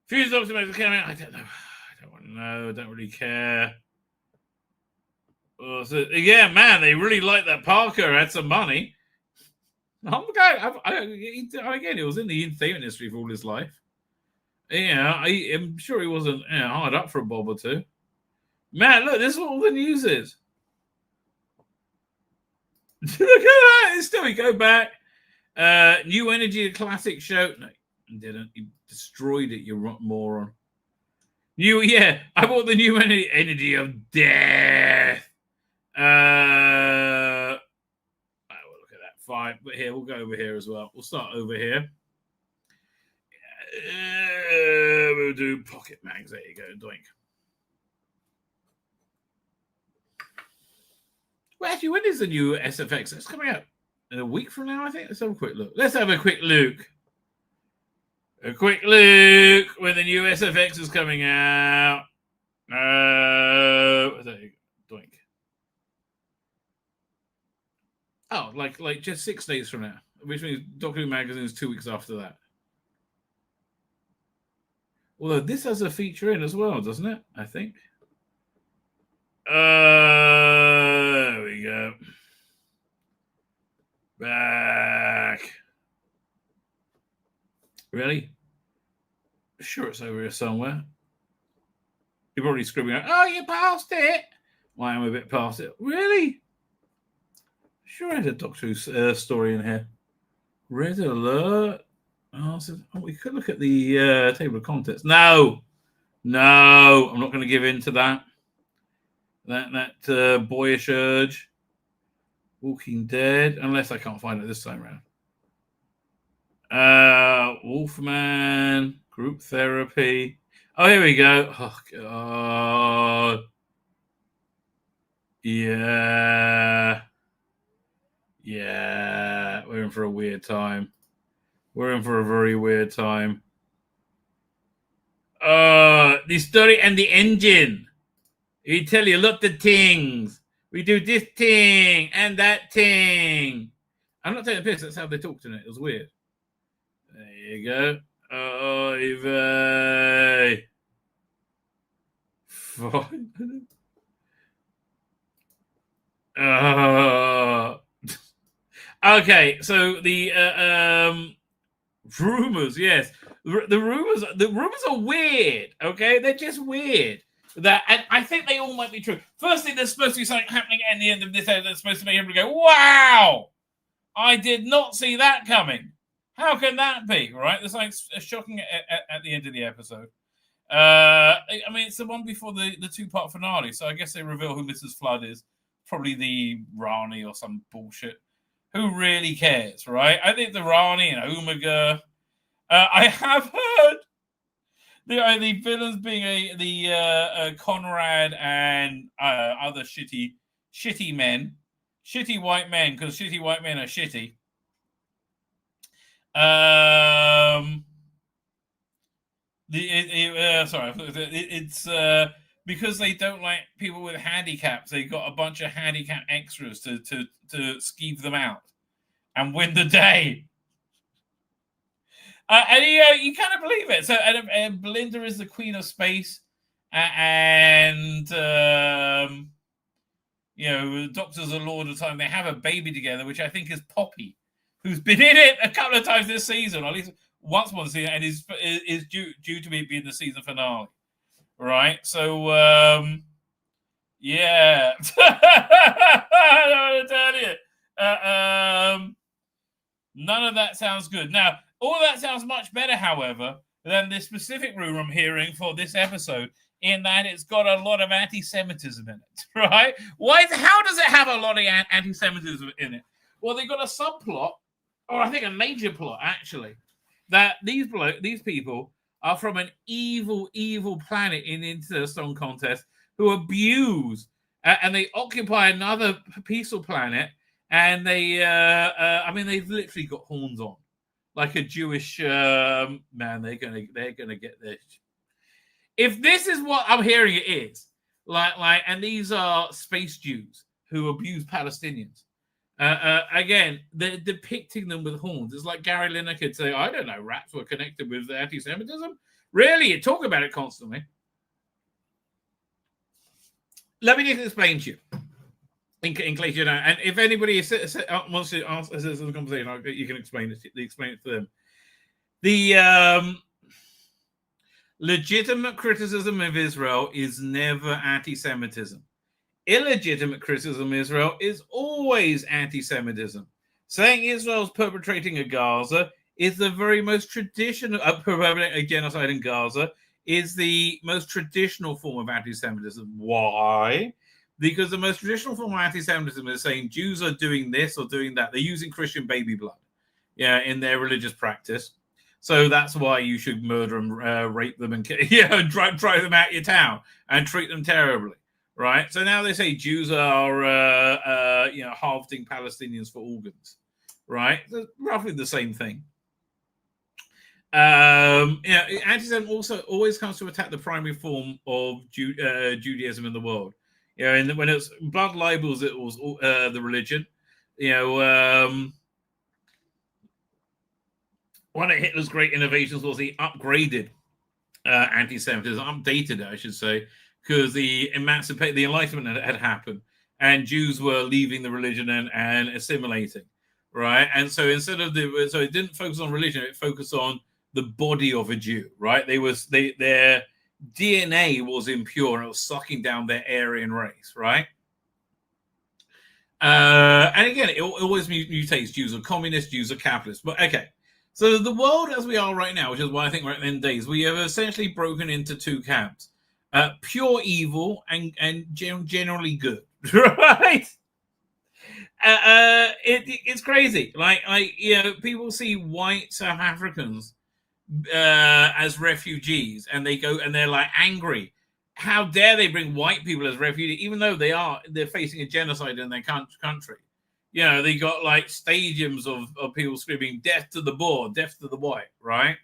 Fuse Doctor Who came out. I don't know. I don't really care. Yeah, man, they really like that Parker had some money. Again, he was in the entertainment industry for all his life. Yeah, I'm sure he wasn't hard up for a bob or two. Man, look, this is what all the news is. Look at that. Still, we go back. New Energy, a classic show. No, you didn't. You destroyed it, you moron. I bought the New Energy of Death. We'll look at that. Fine. But here, we'll go over here as well. We'll start over here. We'll do Pocket Mags. There you go. Doink. Well, actually, when is the new SFX? It's coming out in a week from now, I think. Let's have a quick look. A quick look when the new SFX is coming out. There you go. Doink. Oh, like just 6 days from now, which means Doctor Who Magazine is 2 weeks after that. Although this has a feature in as well, doesn't it? I think. There we go. Back. Really? Sure, it's over here somewhere. You're probably screaming out, "Oh, you passed it!" Well, I'm a bit past it. Really? Sure, I had a Doctor Who story in here. Red alert. We could look at the table of contents. No, I'm not going to give in to that. That boyish urge. Walking Dead, unless I can't find it this time around. Wolfman, Group Therapy. Oh, here we go. Oh, God. Yeah. We're in for a weird time. We're in for a very weird time. The story and the engine. We tell you a lot of things. We do this thing and that thing. I'm not taking the piss. That's how they talked in it. It was weird. There you go. Okay, so the rumors, yes. The rumors are weird, okay? They're just weird. And I think they all might be true. Firstly, there's supposed to be something happening at the end of this episode that's supposed to make everybody go, wow! I did not see that coming. How can that be, right? There's like shocking at the end of the episode. I mean, it's the one before the two-part finale, so I guess they reveal who Mrs. Flood is. Probably the Rani or some bullshit. Who really cares, right? I think the Rani and Omega. I have heard the villains being the Conrad and other shitty men, shitty white men, because shitty white men are shitty. It's because they don't like people with handicaps. They got a bunch of handicap extras to skeeve them out and win the day. And you kind of believe it. So, and Belinda is the queen of space, and Doctor's a lord of time. They have a baby together, which I think is Poppy, who's been in it a couple of times this season, or at least once more this season, and is due to be in the season finale, right? So, yeah, I don't want to tell you. None of that sounds good. Now, all of that sounds much better, however, than the specific rumor I'm hearing for this episode, in that it's got a lot of anti-Semitism in it, right? How does it have a lot of anti-Semitism in it? Well, they've got a subplot, or I think a major plot, actually, that these people are from an evil, evil planet in Into Song Contest who abuse, and they occupy another peaceful planet, and they've literally got horns on. Like a Jewish man, they're gonna get this. If this is what I'm hearing, it is and these are space Jews who abuse Palestinians. Again, they're depicting them with horns. It's like Gary Lineker could say, "I don't know, rats were connected with anti-Semitism." Really, you talk about it constantly. Let me just explain to you. In case you know, and if anybody wants to answer the conversation, you can explain it to them. The legitimate criticism of Israel is never anti-Semitism. Illegitimate criticism of Israel is always anti-Semitism. Saying Israel's perpetrating a Gaza is the very most traditional perpetrating a genocide in Gaza is the most traditional form of anti-Semitism. Why? Because the most traditional form of anti-Semitism is saying Jews are doing this or doing that. They're using Christian baby blood, in their religious practice. So that's why you should murder them, rape them, and drive them out of your town and treat them terribly, right? So now they say Jews are, harvesting Palestinians for organs, right? It's roughly the same thing. Anti-Semitism also always comes to attack the primary form of Judaism in the world. And when it's blood libels, it was the religion. One of Hitler's great innovations was he upgraded anti-Semitism, updated it, I should say, because the Enlightenment had happened, and Jews were leaving the religion and assimilating, right? And so so it didn't focus on religion; it focused on the body of a Jew, right? Their DNA was impure and it was sucking down their Aryan race, right? And again, it always mutates. Jews are communists, Jews are capitalists. But okay, so the world as we are right now, which is why I think we're at the end of days, we have essentially broken into two camps: pure evil and generally good, right? It's crazy. People see white South Africans as refugees, and they're like angry. How dare they bring white people as refugees, even though they're facing a genocide in their country? They got like stadiums of people screaming "Death to the Boer, death to the white," right?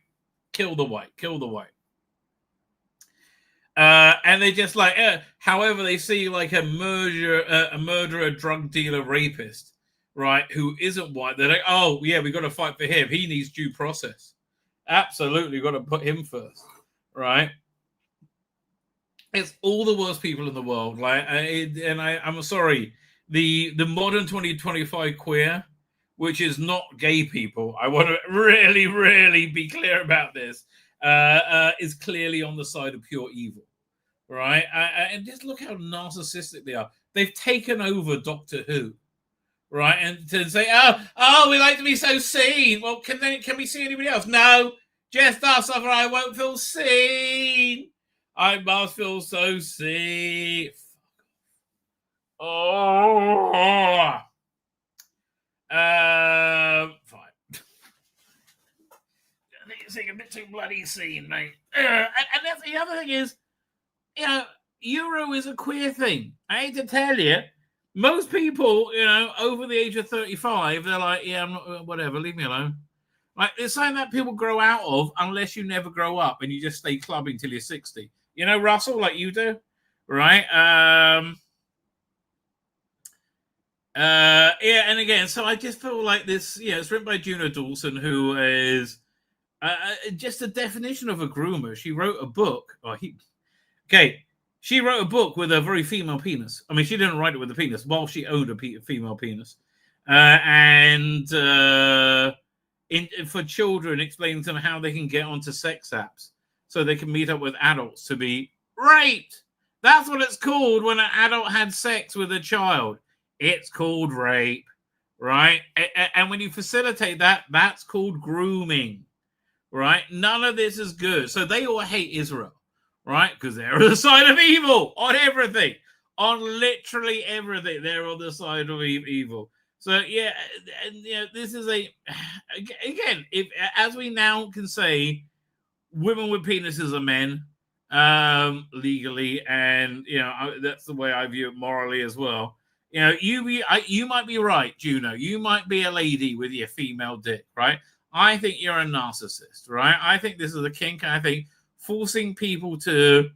Kill the white, kill the white. And they just however, they see like a murderer, drug dealer, rapist, right, who isn't white. They're like, oh yeah, we got to fight for him. He needs due process. Absolutely, got to put him first, right? It's all the worst people in the world. I'm sorry, the modern 2025 queer, which is not gay people. I want to really, really be clear about this. Is clearly on the side of pure evil, right? And just look how narcissistic they are. They've taken over Doctor Who, right? And to say, oh, we like to be so seen. Well, can we see anybody else? No, just us, or I won't feel seen. I must feel so seen. Oh, fine. I think it's a bit too bloody seen, mate. And that's the other thing is, you know, Euro is a queer thing. I hate to tell you, most people, you know, over the age of 35, they're like, yeah, I'm not, whatever, leave me alone. Like, it's something that people grow out of unless you never grow up and you just stay clubbing till you're 60. You know, Russell, like you do, right? Yeah, and again, so I just feel like this, it's written by Juno Dawson, who is just a definition of a groomer. She wrote a book. She wrote a book with a very female penis. I mean, she didn't write it with a penis while she owned a female penis. For children, explaining to them how they can get onto sex apps so they can meet up with adults to be raped. That's what it's called when an adult had sex with a child. It's called rape, right? And when you facilitate that, that's called grooming, right? None of this is good. So they all hate Israel, right? Because they're on the side of evil on everything, on literally everything. They're on the side of evil. So, yeah, and, this is again, as we now can say, women with penises are men legally, and, that's the way I view it morally as well. You might be right, Juno. You might be a lady with your female dick, right? I think you're a narcissist, right? I think this is a kink. I think forcing people to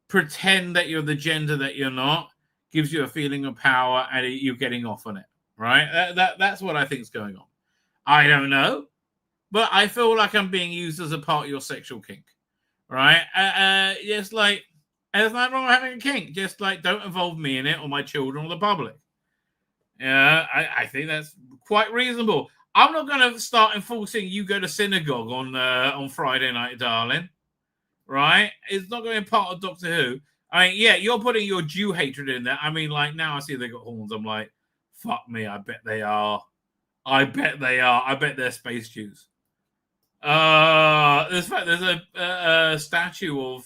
pretend that you're the gender that you're not gives you a feeling of power, and you're getting off on it, right? That's what I think is going on. I don't know, but I feel like I'm being used as a part of your sexual kink, right? Just like, and there's nothing wrong with having a kink. Just like, don't involve me in it or my children or the public. Yeah, I think that's quite reasonable. I'm not going to start enforcing you go to synagogue on Friday night, darling. Right? It's not going to be part of Doctor Who. I mean, yeah, you're putting your Jew hatred in there. I mean, like, now I see they got horns. I'm like, fuck me, I bet they are. I bet they're space Jews. There's a statue of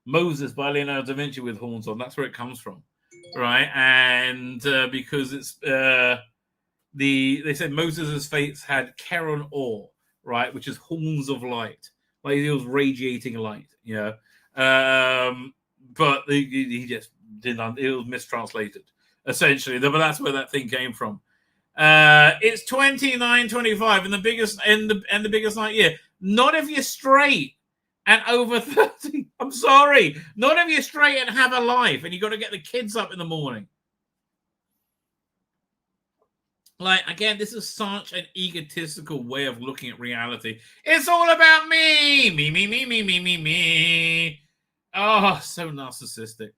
Moses by Leonardo da Vinci with horns on. That's where it comes from, right? And because it's they said Moses' face had Keron Or, right, which is horns of light, like he was radiating light, but he just didn't. It was mistranslated essentially, but that's where that thing came from. It's 29:25 and the biggest night yet. Not if you're straight and over 30. I'm sorry. Not if you're straight and have a life and you got to get the kids up in the morning. Like, again, this is such an egotistical way of looking at reality. It's all about me. Me. Oh, so narcissistic.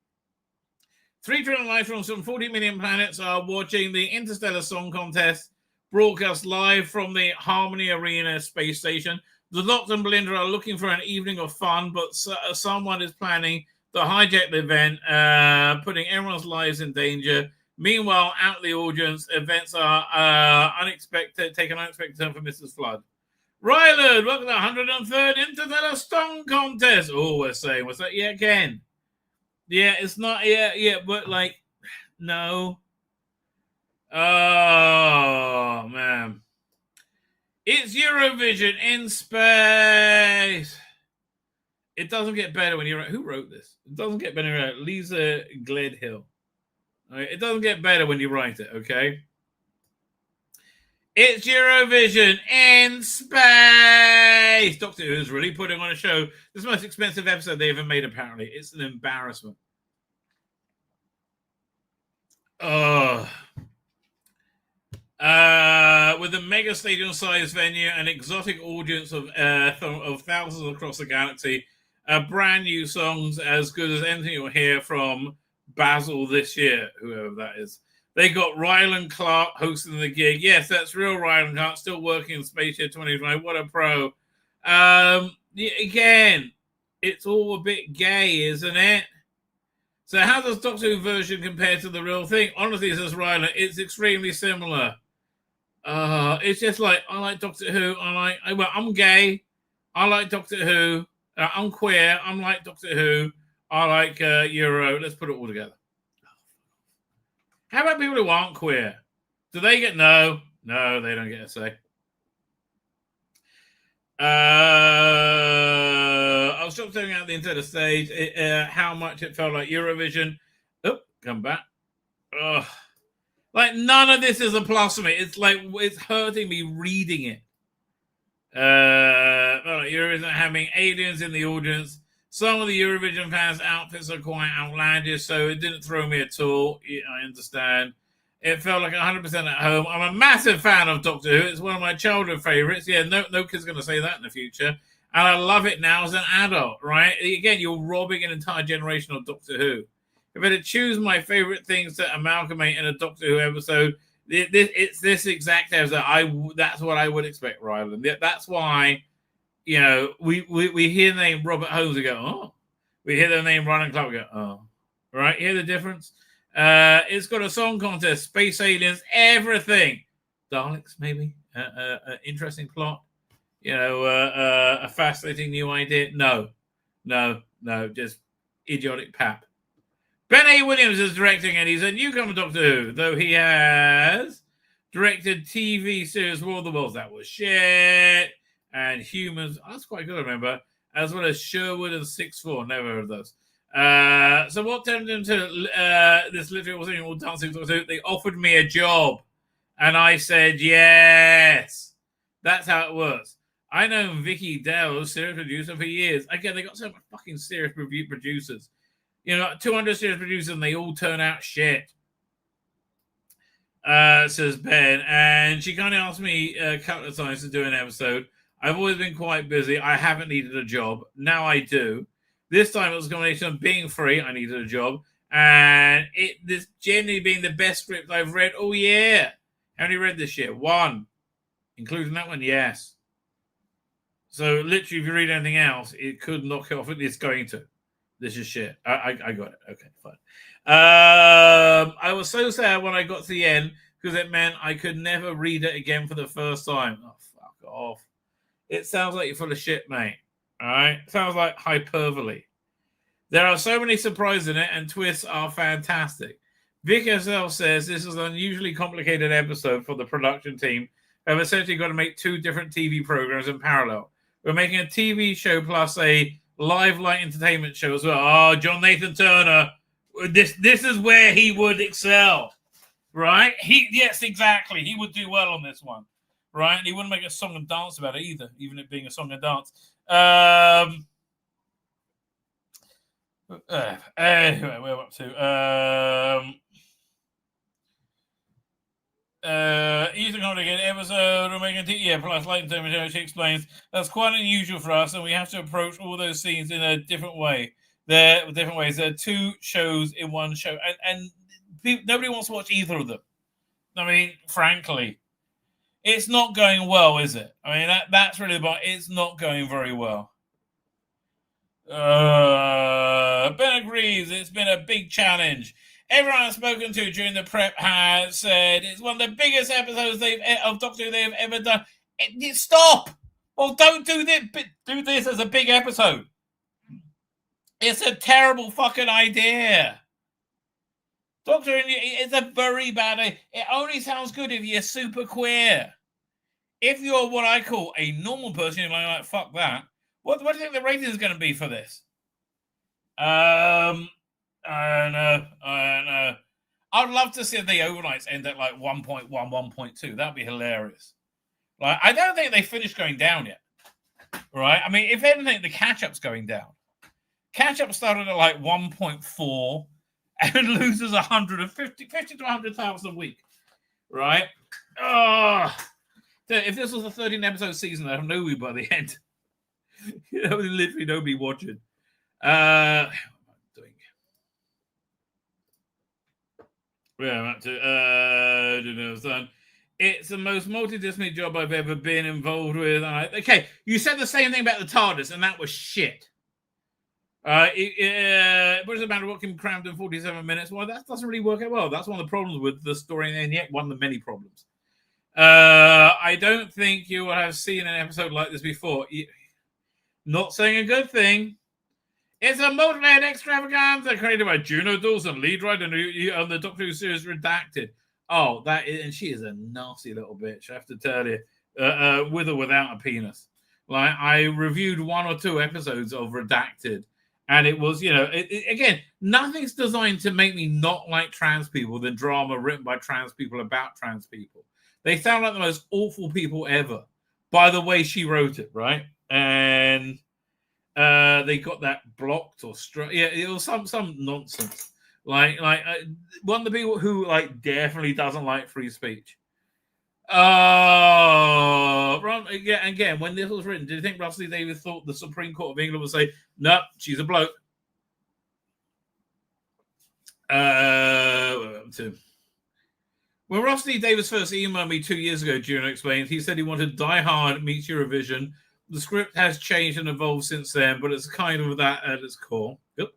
3 trillion life forms from 40 million planets are watching the Interstellar Song Contest, broadcast live from the Harmony Arena space station. The Doctor and Belinda are looking for an evening of fun, but someone is planning the hijack the event, putting everyone's lives in danger. Meanwhile, out of the audience, events are take an unexpected turn for Mrs. Flood. Ryland, welcome to the 103rd Interstellar Song Contest. Oh, we're saying, what's that? Yeah, again. Yeah, it's not, yeah, but like, no. Oh, man. It's Eurovision in space. It doesn't get better when you're... Who wrote this? It doesn't get better. Lisa Gledhill. Right, it doesn't get better when you write it, okay? It's Eurovision in space. Doctor Who is really putting on a show. This is the most expensive episode they ever made, apparently. It's an embarrassment. With a mega stadium-sized venue, an exotic audience of thousands across the galaxy, brand new songs as good as anything you'll hear from Basil this year, whoever that is. They got Ryland Clark hosting the gig. Yes, that's real Ryland Clark, still working in Space Year 2020. What a pro. Again, it's all a bit gay, isn't it? So how does Doctor Who version compare to the real thing? Honestly, says Rylan, it's extremely similar. It's just like, I like Doctor Who. I'm gay. I like Doctor Who. I'm queer. I'm like Doctor Who. I like Euro. Let's put it all together. How about people who aren't queer? Do they get no? No, they don't get a say. I was just talking out the entire stage how much it felt like Eurovision. Oh, come back. Ugh. Like, none of this is a plus for me. It's like, it's hurting me reading it. Eurovision having aliens in the audience. Some of the Eurovision fans' outfits are quite outlandish, so it didn't throw me at all. I understand. It felt like 100% at home. I'm a massive fan of Doctor Who. It's one of my childhood favourites. Yeah, no kid's going to say that in the future. And I love it now as an adult, right? Again, you're robbing an entire generation of Doctor Who. If I had to choose my favourite things to amalgamate in a Doctor Who episode, it's this exact episode. That's what I would expect, Ryland. That's why, you know, we hear the name Robert Holmes, we go, oh. We hear the name Ryan Clark, we go, oh. Right? Hear the difference? It's got a song contest, space aliens, everything. Daleks, maybe. Interesting plot. You know, a fascinating new idea. No, just idiotic pap. Ben A. Williams is directing, and he's a newcomer Doctor Who, though he has directed TV series War of the Worlds. That was shit. And Humans. That's quite good, I remember. As well as Sherwood and 6-4. Never heard of those. So what turned into this literally thing all dancing Doctor Who? They offered me a job. And I said, yes. That's how it works. I know Vicky Dale, series producer, for years. Again, they got so much fucking serious producers. You know, 200 series producers, and they all turn out shit. Says Ben. And she kind of asked me a couple of times to do an episode. I've always been quite busy. I haven't needed a job. Now I do. This time it was a combination of being free. I needed a job. And this generally being the best script I've read all year. How many read this year? 1. Including that one? Yes. So literally, if you read anything else, it could knock it off. It's going to. This is shit. I got it. Okay, fine. I was so sad when I got to the end because it meant I could never read it again for the first time. Oh, fuck off. It sounds like you're full of shit, mate. All right? It sounds like hyperbole. There are so many surprises in it, and twists are fantastic. Vic herself says this is an unusually complicated episode for the production team. They've essentially got to make 2 different TV programs in parallel. We're making a TV show plus a live light entertainment show as well. Oh, John Nathan Turner. This is where he would excel, right? Yes, exactly. He would do well on this one, right? And he wouldn't make a song and dance about it either, even it being a song and dance. Anyway, we're up to Ethan Connigan episode we're making plus light entertainment show. She explains that's quite unusual for us, and we have to approach all those scenes in a different way. There are different ways. There are 2 shows in one show, and nobody wants to watch either of them. I mean, frankly, it's not going well, is it? I mean, that's really about. It's not going very well. Ben agrees. It's been a big challenge. Everyone I've spoken to during the prep has said it's one of the biggest episodes of Doctor Who they've ever done. Stop! Well, don't do this. Do this as a big episode. It's a terrible fucking idea. Doctor Who is a very bad idea. It only sounds good if you're super queer. If you're what I call a normal person, you're like fuck that. What do you think the rating is going to be for this? I don't know. I'd love to see if the overnights end at like 1.1, 1.2. That'd be hilarious. Like, I don't think they finished going down yet. Right? I mean, if anything, the catch-up's going down. Catch-up started at like 1.4 and loses 50 to 100,000 a week. Right? If this was a 13-episode season, I'd have no we by the end. You know, literally nobody watching. It's the most multidisciplinary job I've ever been involved with. Okay, you said the same thing about the TARDIS, and that was shit. It doesn't matter what can be crammed in 47 minutes. Well, that doesn't really work out well. That's one of the problems with the story, and yet one of the many problems. I don't think you will have seen an episode like this before. Not saying a good thing. It's a multi-layered extravaganza created by Juno Dawson, lead writer on the Doctor Who series Redacted. Oh, that is, and she is a nasty little bitch, I have to tell you, with or without a penis. Like, I reviewed 1 or 2 episodes of Redacted, and it was, again, nothing's designed to make me not like trans people than drama written by trans people about trans people. They sound like the most awful people ever, by the way she wrote it, right? And they got that blocked or it was some nonsense. Like one of the people who definitely doesn't like free speech. Again, when this was written, did you think Russell Davies thought the Supreme Court of England would say, "No, she's a bloke"? When Russell Davies first emailed me 2 years ago, Juno explained, he said he wanted Die Hard meets Eurovision. The script has changed and evolved since then, but it's kind of that at its core. Yep.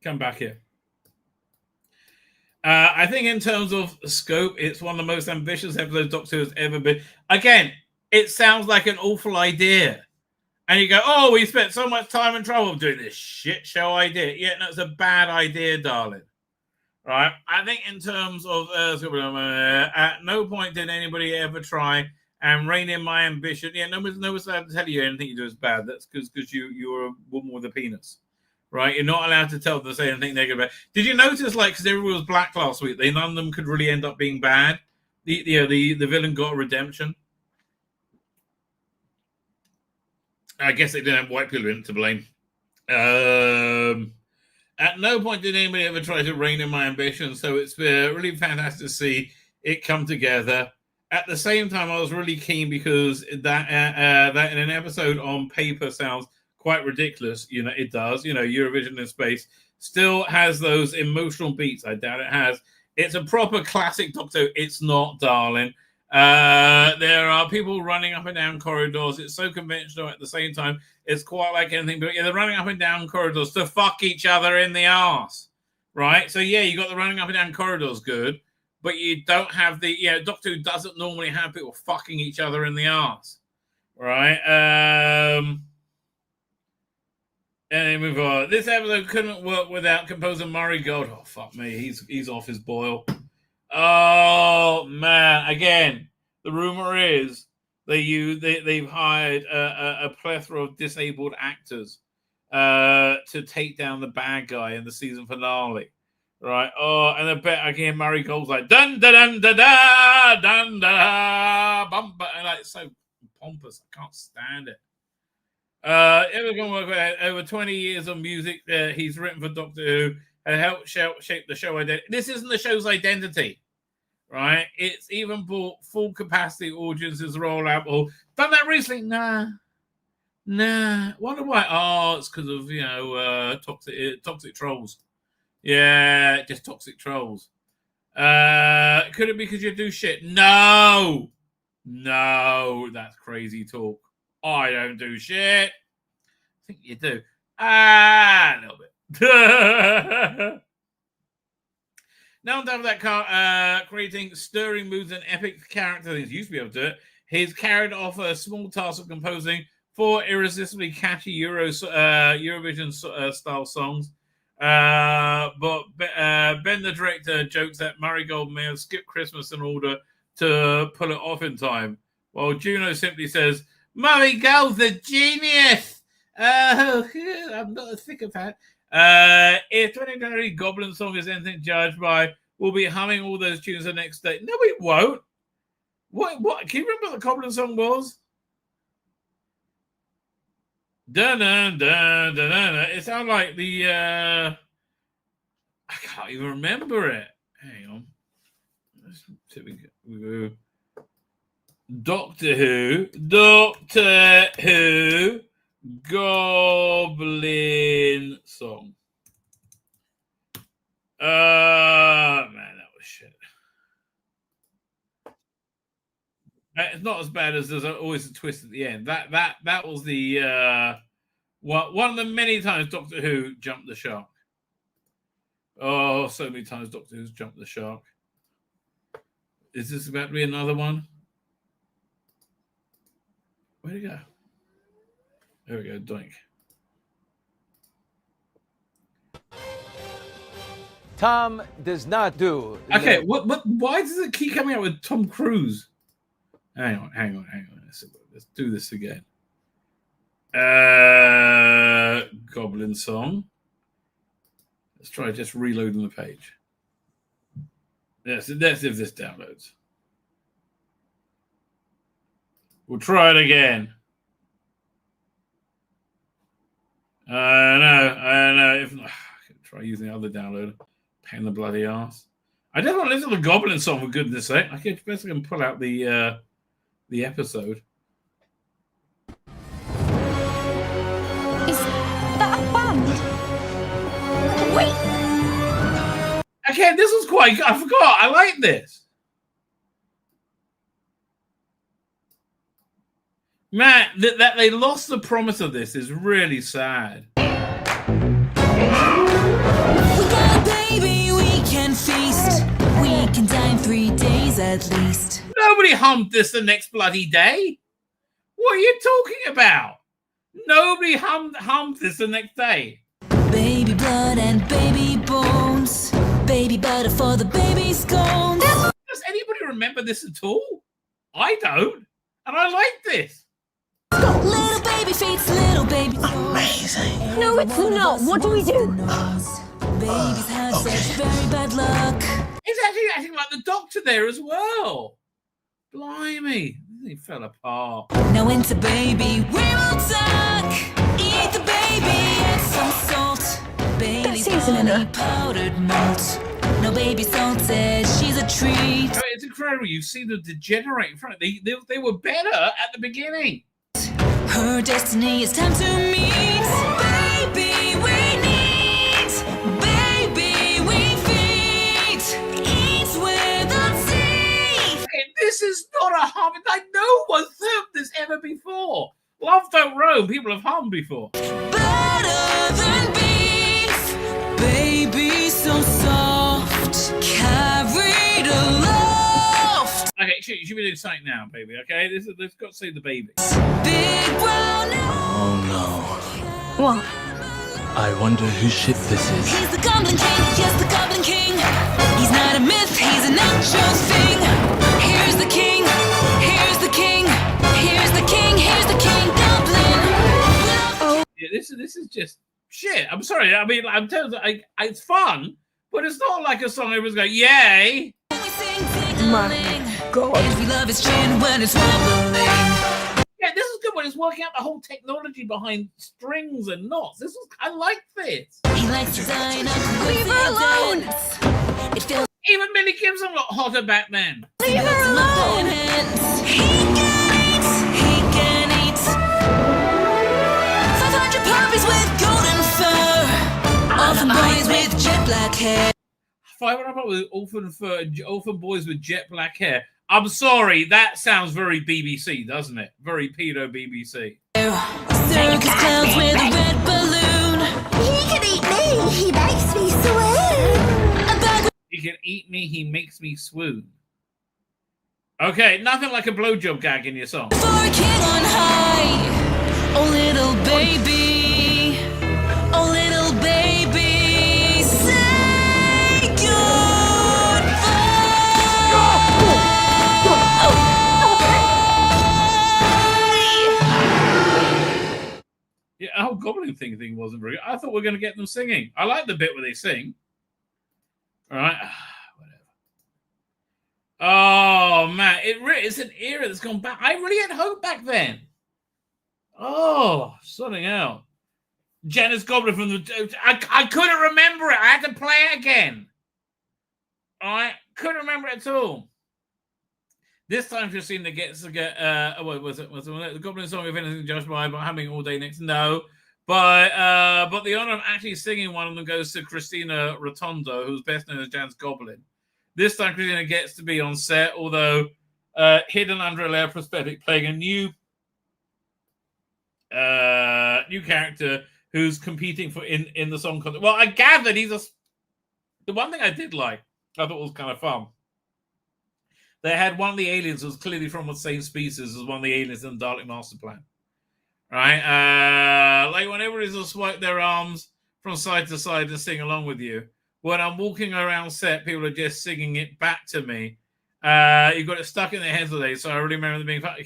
Come back here. I think in terms of scope, it's one of the most ambitious episodes Doctor Who has ever been. Again, it sounds like an awful idea. And you go, oh, we spent so much time and trouble doing this shit show idea. Yeah, no, it's a bad idea, darling. Right? I think in terms of at no point did anybody ever try and rein in my ambition. Yeah, nobody's allowed to tell you anything you do is bad. That's because you're a woman with a penis. Right? You're not allowed to tell them to say anything negative about it. Did you notice, because everyone was black last week, none of them could really end up being bad? The villain got a redemption. I guess they didn't have white people in to blame. At no point did anybody ever try to rein in my ambition, so it's really fantastic to see it come together. At the same time, I was really keen because that in an episode on paper sounds quite ridiculous. It does. Eurovision in space still has those emotional beats. I doubt it has. It's a proper classic Doctor. It's not, darling. There are people running up and down corridors. It's so conventional at the same time. It's quite like anything, but they're running up and down corridors to fuck each other in the arse, right? So you got the running up and down corridors good, but you don't have the Doctor Who doesn't normally have people fucking each other in the arse, right? And then move on. This episode couldn't work without composer Murray Gold. Oh fuck me, he's off his boil. Oh man! Again, the rumor is they've hired a plethora of disabled actors to take down the bad guy in the season finale, right? Oh, and I bet again Murray Gold's like dun da dun da da dun da bumper, and it's so pompous. I can't stand it. It was going to work with over 20 years of music he's written for Doctor Who and helped shape the show identity. This isn't the show's identity, right? It's even brought full capacity audiences roll out. Or done that recently? Nah. Wonder why? Oh, it's because of toxic trolls. Yeah, just toxic trolls. Could it be because you do shit? No, that's crazy talk. I don't do shit. I think you do. A little bit. Now on top of that, creating stirring moods and epic characters, he used to be able to do it. He's carried off a small task of composing 4 irresistibly catchy Eurovision style songs. But Ben, the director, jokes that Murray Gold may have skipped Christmas in order to pull it off in time. While Juno simply says, Murray Gold's a genius! Oh, I'm not a sycophant. If 2023 Goblin Song is anything judged by, we'll be humming all those tunes the next day. No, we won't. What? Can you remember what the Goblin Song was? Dun dun dun dun dun. It sounded like the. I can't even remember it. Hang on. Let's see if we go. Doctor Who, Goblin Song. Man, that was shit. It's not as bad as there's always a twist at the end. That was the one of the many times Doctor Who jumped the shark. Oh, so many times Doctor Who's jumped the shark. Is this about to be another one? Where'd it go? There we go, doink. Tom does not do. Okay, why does it keep coming out with Tom Cruise? Hang on. Let's do this again. Goblin song. Let's try just reloading the page. Let's see if this downloads. We'll try it again. I know. If not, I can try using the other downloader. Pain in the bloody ass. I just want to listen to the Goblin song for goodness sake. I can pull out the episode. Is that a band? Wait. Okay, this was quite good. I forgot. I like this. Man, that they lost the promise of this is really sad. Baby, we can feast. We can dine 3 days at least. Nobody hummed this the next bloody day. What are you talking about? Nobody hummed this the next day. Baby blood and baby bones. Baby butter for the baby scones. Does anybody remember this at all? I don't. And I like this. Little baby feet, little baby toes. Amazing. No, it's not. What do we do? Babies have such very bad luck. He's actually acting like the Doctor there as well. Blimey. He fell apart. Now into baby, we will tuck. Eat the baby and some salt. Baby's honey powdered malt. No baby salted, she's a treat. I mean, it's incredible. You see them degenerate in front of they were better at the beginning. Her destiny is time to meet. Baby, we need. Baby, we feed. Eats without teeth. Okay, this is not a hum. Like, no one's hummed this ever before. Love Don't Roam, people have hummed before. Better than beef. Baby, so soft. Carried aloft. Okay, you should be doing something now, baby. Okay, let's got to save the baby. Big brown. Oh no. What? I wonder whose ship this is. He's the Goblin King, yes, the Goblin King. He's not a myth, he's an actual thing. Here's the king, here's the king, here's the king, here's the king, Goblin. Oh. Yeah, this is just shit. I'm sorry. I mean, I'm telling you, it's fun, but it's not like a song everyone's going, yay. My God. And we love his chin when it's wobbling. Yeah, this is good when it's working out the whole technology behind strings and knots. I like this. He likes to dine up. Leave her alone. It feels even Millie Gibson looked hotter back then. Leave her alone. He can eat. 500 puppies with golden fur. Orphan boys with jet black hair. 500 with orphan boys with jet black hair. I'm sorry, that sounds very BBC, doesn't it? Very pedo BBC. Circus clowns with a red balloon. He can eat me. He makes me swoon. He can eat me, he makes me swoon. Okay, nothing like a blowjob gag in your song. For a king on high. Oh, little baby. Oh, little baby. Say goodbye. Yeah, the whole goblin thing wasn't very good. I thought we were going to get them singing. I like the bit where they sing. All right. Whatever. Oh, man. It's an era that's gone back. I really had hope back then. Oh, something else. Janice Goblin from the... I couldn't remember it. I had to play it again. All right. Couldn't remember it at all. This time she seemed to get what was it? Was it the Goblin song, if anything, judged by having all day next? No. But the honor of actually singing one of them goes to Christina Rotondo, who's best known as Janice Goblin. This time Christina gets to be on set, although hidden under a layer of prosthetic, playing a new character who's competing for in the song contest. Well, I gathered the one thing I did like, I thought was kind of fun. They had one of the aliens who was clearly from the same species as one of the aliens in the Dalek Master Plan. Right? Like when everybody's just swipe their arms from side to side and sing along with you. When I'm walking around set, people are just singing it back to me. You've got it stuck in their heads today, so I really remember them being fun.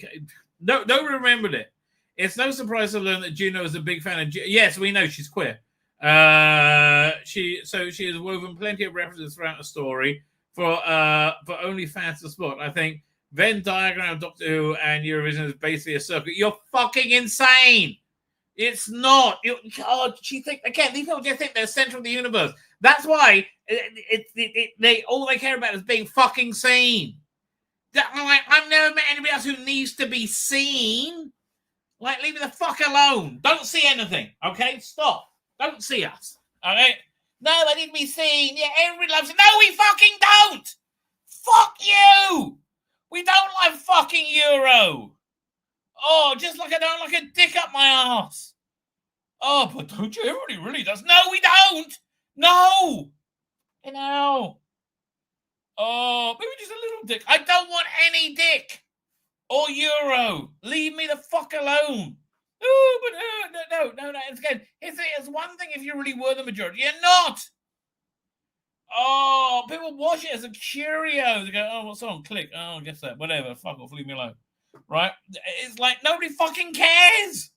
Nobody remembered it. It's no surprise to learn that Juno is a big fan of... Yes, we know she's queer. She has woven plenty of references throughout the story for only fans to spot. I think Venn diagram of Doctor Who and Eurovision is basically a circle. You're fucking insane. It's not. These people just think they're central of the universe. That's why they all they care about is being fucking seen. I've never met anybody else who needs to be seen. Like, leave me the fuck alone. Don't see anything. Okay, stop. Don't see us. Okay. No, they need to be seen. Yeah, everybody loves it. No, we fucking don't. Fuck you. We don't like fucking Euro. Oh, just like I don't like a dick up my ass. Oh, but don't you? Everybody really does. No, we don't. No. No. Oh, maybe just a little dick. I don't want any dick or Euro. Leave me the fuck alone. Oh, but no. It's good. It's one thing if you really were the majority. You're not. Oh, people watch it as a curio. They go, oh, what's on? Click. Oh, I guess that. Whatever. Fuck off. Leave me alone. Right? It's like nobody fucking cares.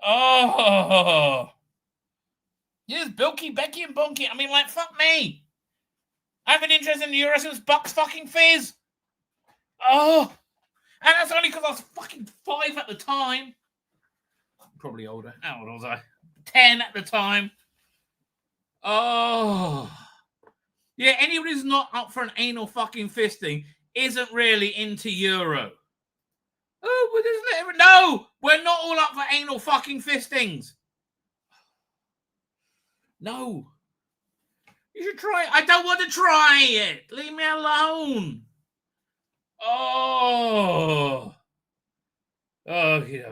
Oh. Yes, Bilky, Becky, and Bonky. I mean, like, fuck me. I have an interest in Euro since Bucks fucking Fizz. Oh. And that's only because I was fucking 5 at the time. Probably older. How old was I? 10 at the time. Oh. Yeah, anybody who's not up for an anal fucking fisting isn't really into Euro. Oh, but isn't it? No, we're not all up for anal fucking fistings. No. You should try it. I don't want to try it. Leave me alone. Oh. Okay.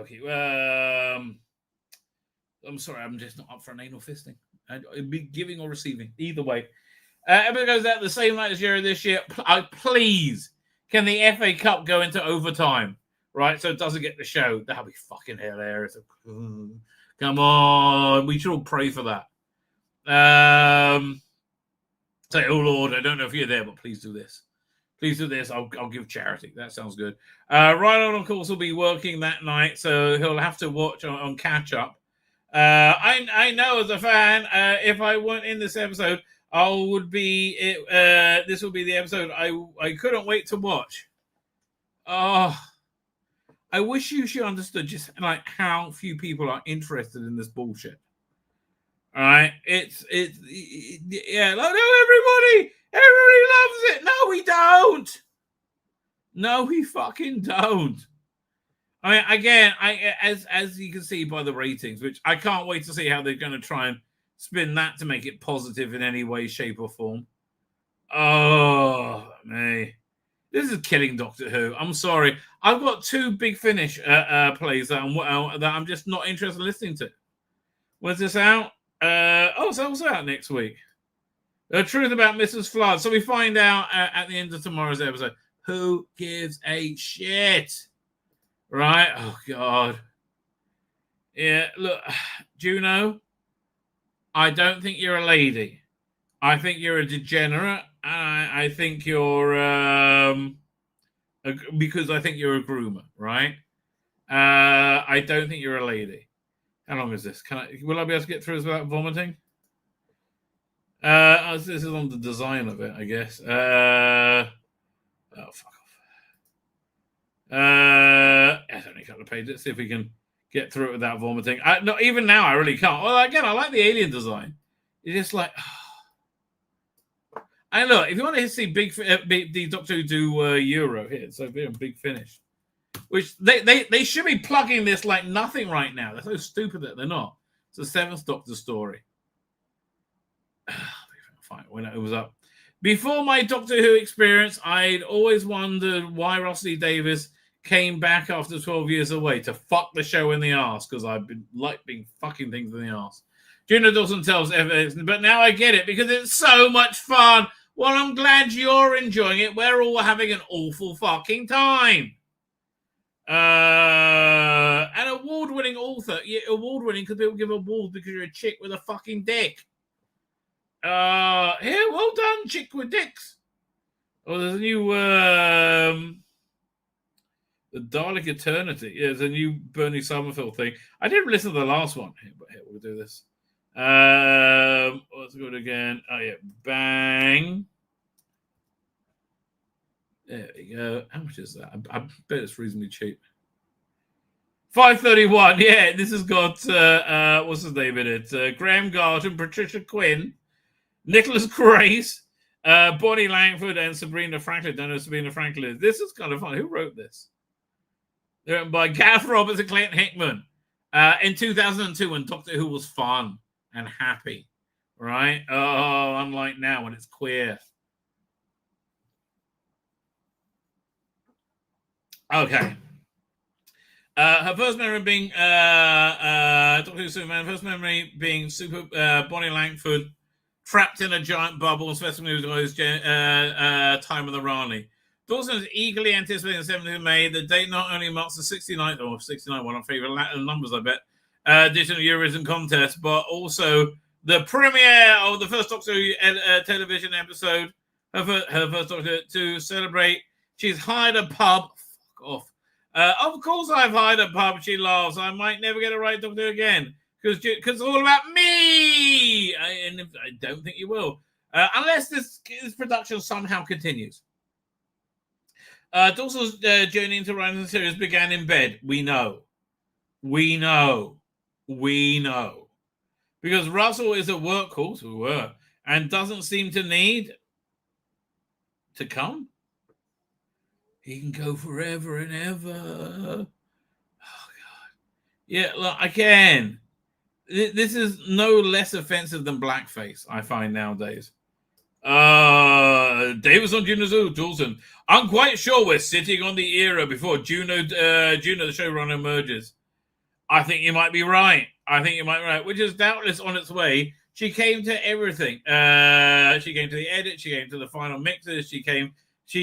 I'm sorry, I'm just not up for an anal fisting. It'd be giving or receiving. Either way. Everything goes out the same night as Euro this year. Please, can the FA Cup go into overtime? Right, so it doesn't get the show. That'll be fucking hilarious. Come on. We should all pray for that. Say, oh, Lord, I don't know if you're there, but please do this. Please do this. I'll give charity. That sounds good. Ryan, of course, will be working that night, so he'll have to watch on catch-up. I know as a fan, if I weren't in this episode, this would be the episode I couldn't wait to watch. Oh, I wish you understood just like how few people are interested in this bullshit. All right, yeah. No, everybody loves it. No, we don't. No, we fucking don't. I mean, again, as you can see by the ratings, which I can't wait to see how they're going to try and spin that to make it positive in any way, shape, or form. Oh, me. This is killing Doctor Who. I'm sorry. I've got 2 Big Finish plays that I'm just not interested in listening to. When's this out? It's also out next week. The Truth About Mrs. Flood. So we find out at the end of tomorrow's episode. Who gives a shit? Right? Oh, God. Yeah, look, Juno, I don't think you're a lady. I think you're a degenerate. I think you're because I think you're a groomer, right? I don't think you're a lady. How long is this? Will I be able to get through this without vomiting? This is on the design of it, I guess. Oh, fuck off. It's only a couple of pages. Let's see if we can get through it without vomiting. No, even now, I really can't. Well, again, I like the alien design. It's just like... And look, if you want to see the Doctor Who do Euro here, so they're a Big Finish. Which they should be plugging this like nothing right now. They're so stupid that they're not. It's the 7th Doctor story. Fine, when it was up. Before my Doctor Who experience, I'd always wondered why Russell Davies came back after 12 years away to fuck the show in the arse, because I've been being fucking things in the arse. Juno Dawson tells evidence, but now I get it because it's so much fun. Well, I'm glad you're enjoying it. We're all having an awful fucking time. An award-winning author. Yeah, award-winning because people give awards because you're a chick with a fucking dick. Here, well done, chick with dicks. Oh, there's a new the Dalek Eternity. Yeah, there's a new Bernie Summerfield thing. I didn't listen to the last one. But here, we'll do this. Let's go again. Oh yeah, bang. There we go. How much is that? I bet it's reasonably cheap. $5.31. Yeah, this has got what's his name in it? Graham Garton, Patricia Quinn, Nicholas Grace, Bonnie Langford, and Sabrina Franklin. Don't know Sabrina Franklin. This is kind of fun. Who wrote this? They're written by Gareth Roberts and Clayton Hickman in 2002 when Doctor Who was fun and happy, right? Oh, unlike now when it's queer. Okay. Her first memory being Doctor Who Superman. First memory being Bonnie Langford trapped in a giant bubble, especially with his time with the Rani. Dawson is eagerly anticipating the 7th of May. The date not only marks the 69th, or 69, one of my favorite numbers, I bet, edition of Eurovision contest, but also the premiere of the first Doctor Who television episode, her first Doctor, to celebrate. She's hired a pub. Fuck off. Of course I've hired a pub, she laughs. I might never get a right Doctor Again, because it's all about me. And I don't think you will. Unless this production somehow continues. Dawson's journey into writing the series began in bed. We know. Because Russell is a workhorse, and doesn't seem to need to come. He can go forever and ever. Oh, God. Yeah, look, again, this is no less offensive than blackface, I find nowadays. Davis on Juno's Dawson. I'm quite sure we're sitting on the era before Juno the showrunner, emerges. I think you might be right. Which is doubtless on its way. She came to everything. She came to the edit. She came to the final mixes. She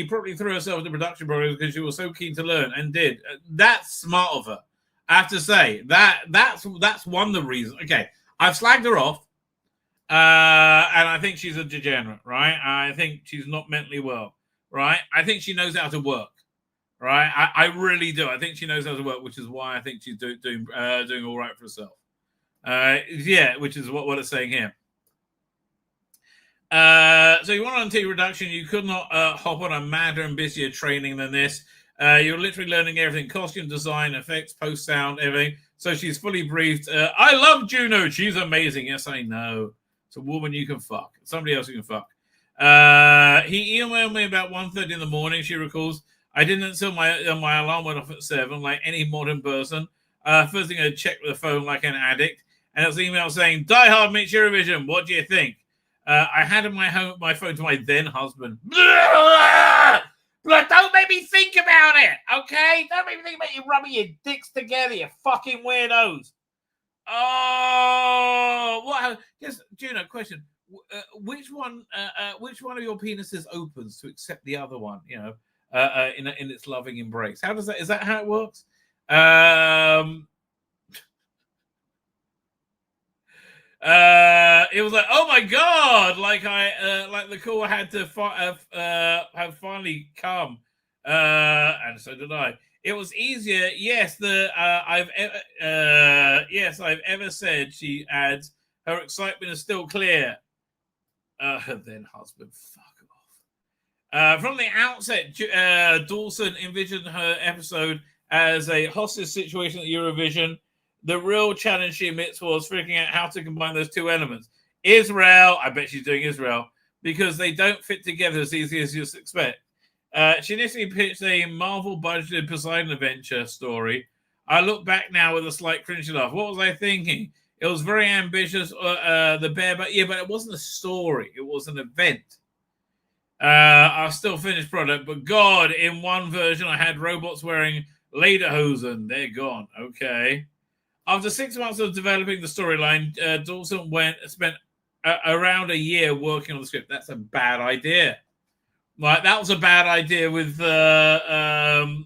probably threw herself into production programs because she was so keen to learn and did. That's smart of her. I have to say that's one of the reasons. Okay, I've slagged her off. And I think she's a degenerate, right? I think she's not mentally well, right? I think she knows how to work, right? I really do. I think she knows how to work, which is why I think she's doing all right for herself. Yeah, which is what it's saying here. So you want on TV reduction, you could not hop on a madder and busier training than this. You're literally learning everything: costume design, effects, post sound, everything. So she's fully briefed. I love Juno. She's amazing. Yes, I know. It's a woman you can fuck. Somebody else you can fuck. He emailed me about 1:30 in the morning, she recalls. I didn't until my alarm went off at 7, like any modern person. First thing I checked the phone like an addict. And it was an email saying, Die Hard meets Eurovision. What do you think? I handed my phone to my then husband. But don't make me think about it, okay? Don't make me think about you rubbing your dicks together, you fucking weirdos. Oh, what? Just Juno, question: which one of your penises opens to accept the other one? You know, in its loving embrace. How does that? Is that how it works? It was like, oh my god, like the call had to have finally come, and so did I. It was easier, yes. I've ever said. She adds, her excitement is still clear. Her then husband, fuck off. From the outset, Dawson envisioned her episode as a hostage situation at Eurovision. The real challenge she admits was figuring out how to combine those two elements. Israel, I bet she's doing Israel, because they don't fit together as easy as you'd expect. She initially pitched a Marvel-budgeted Poseidon adventure story. I look back now with a slight cringy laugh. What was I thinking? It was very ambitious, but it wasn't a story. It was an event. Our still finished product, but God, in one version I had robots wearing lederhosen. They're gone. Okay. After 6 months of developing the storyline, Dawson spent around a year working on the script. That's a bad idea. Like, that was a bad idea with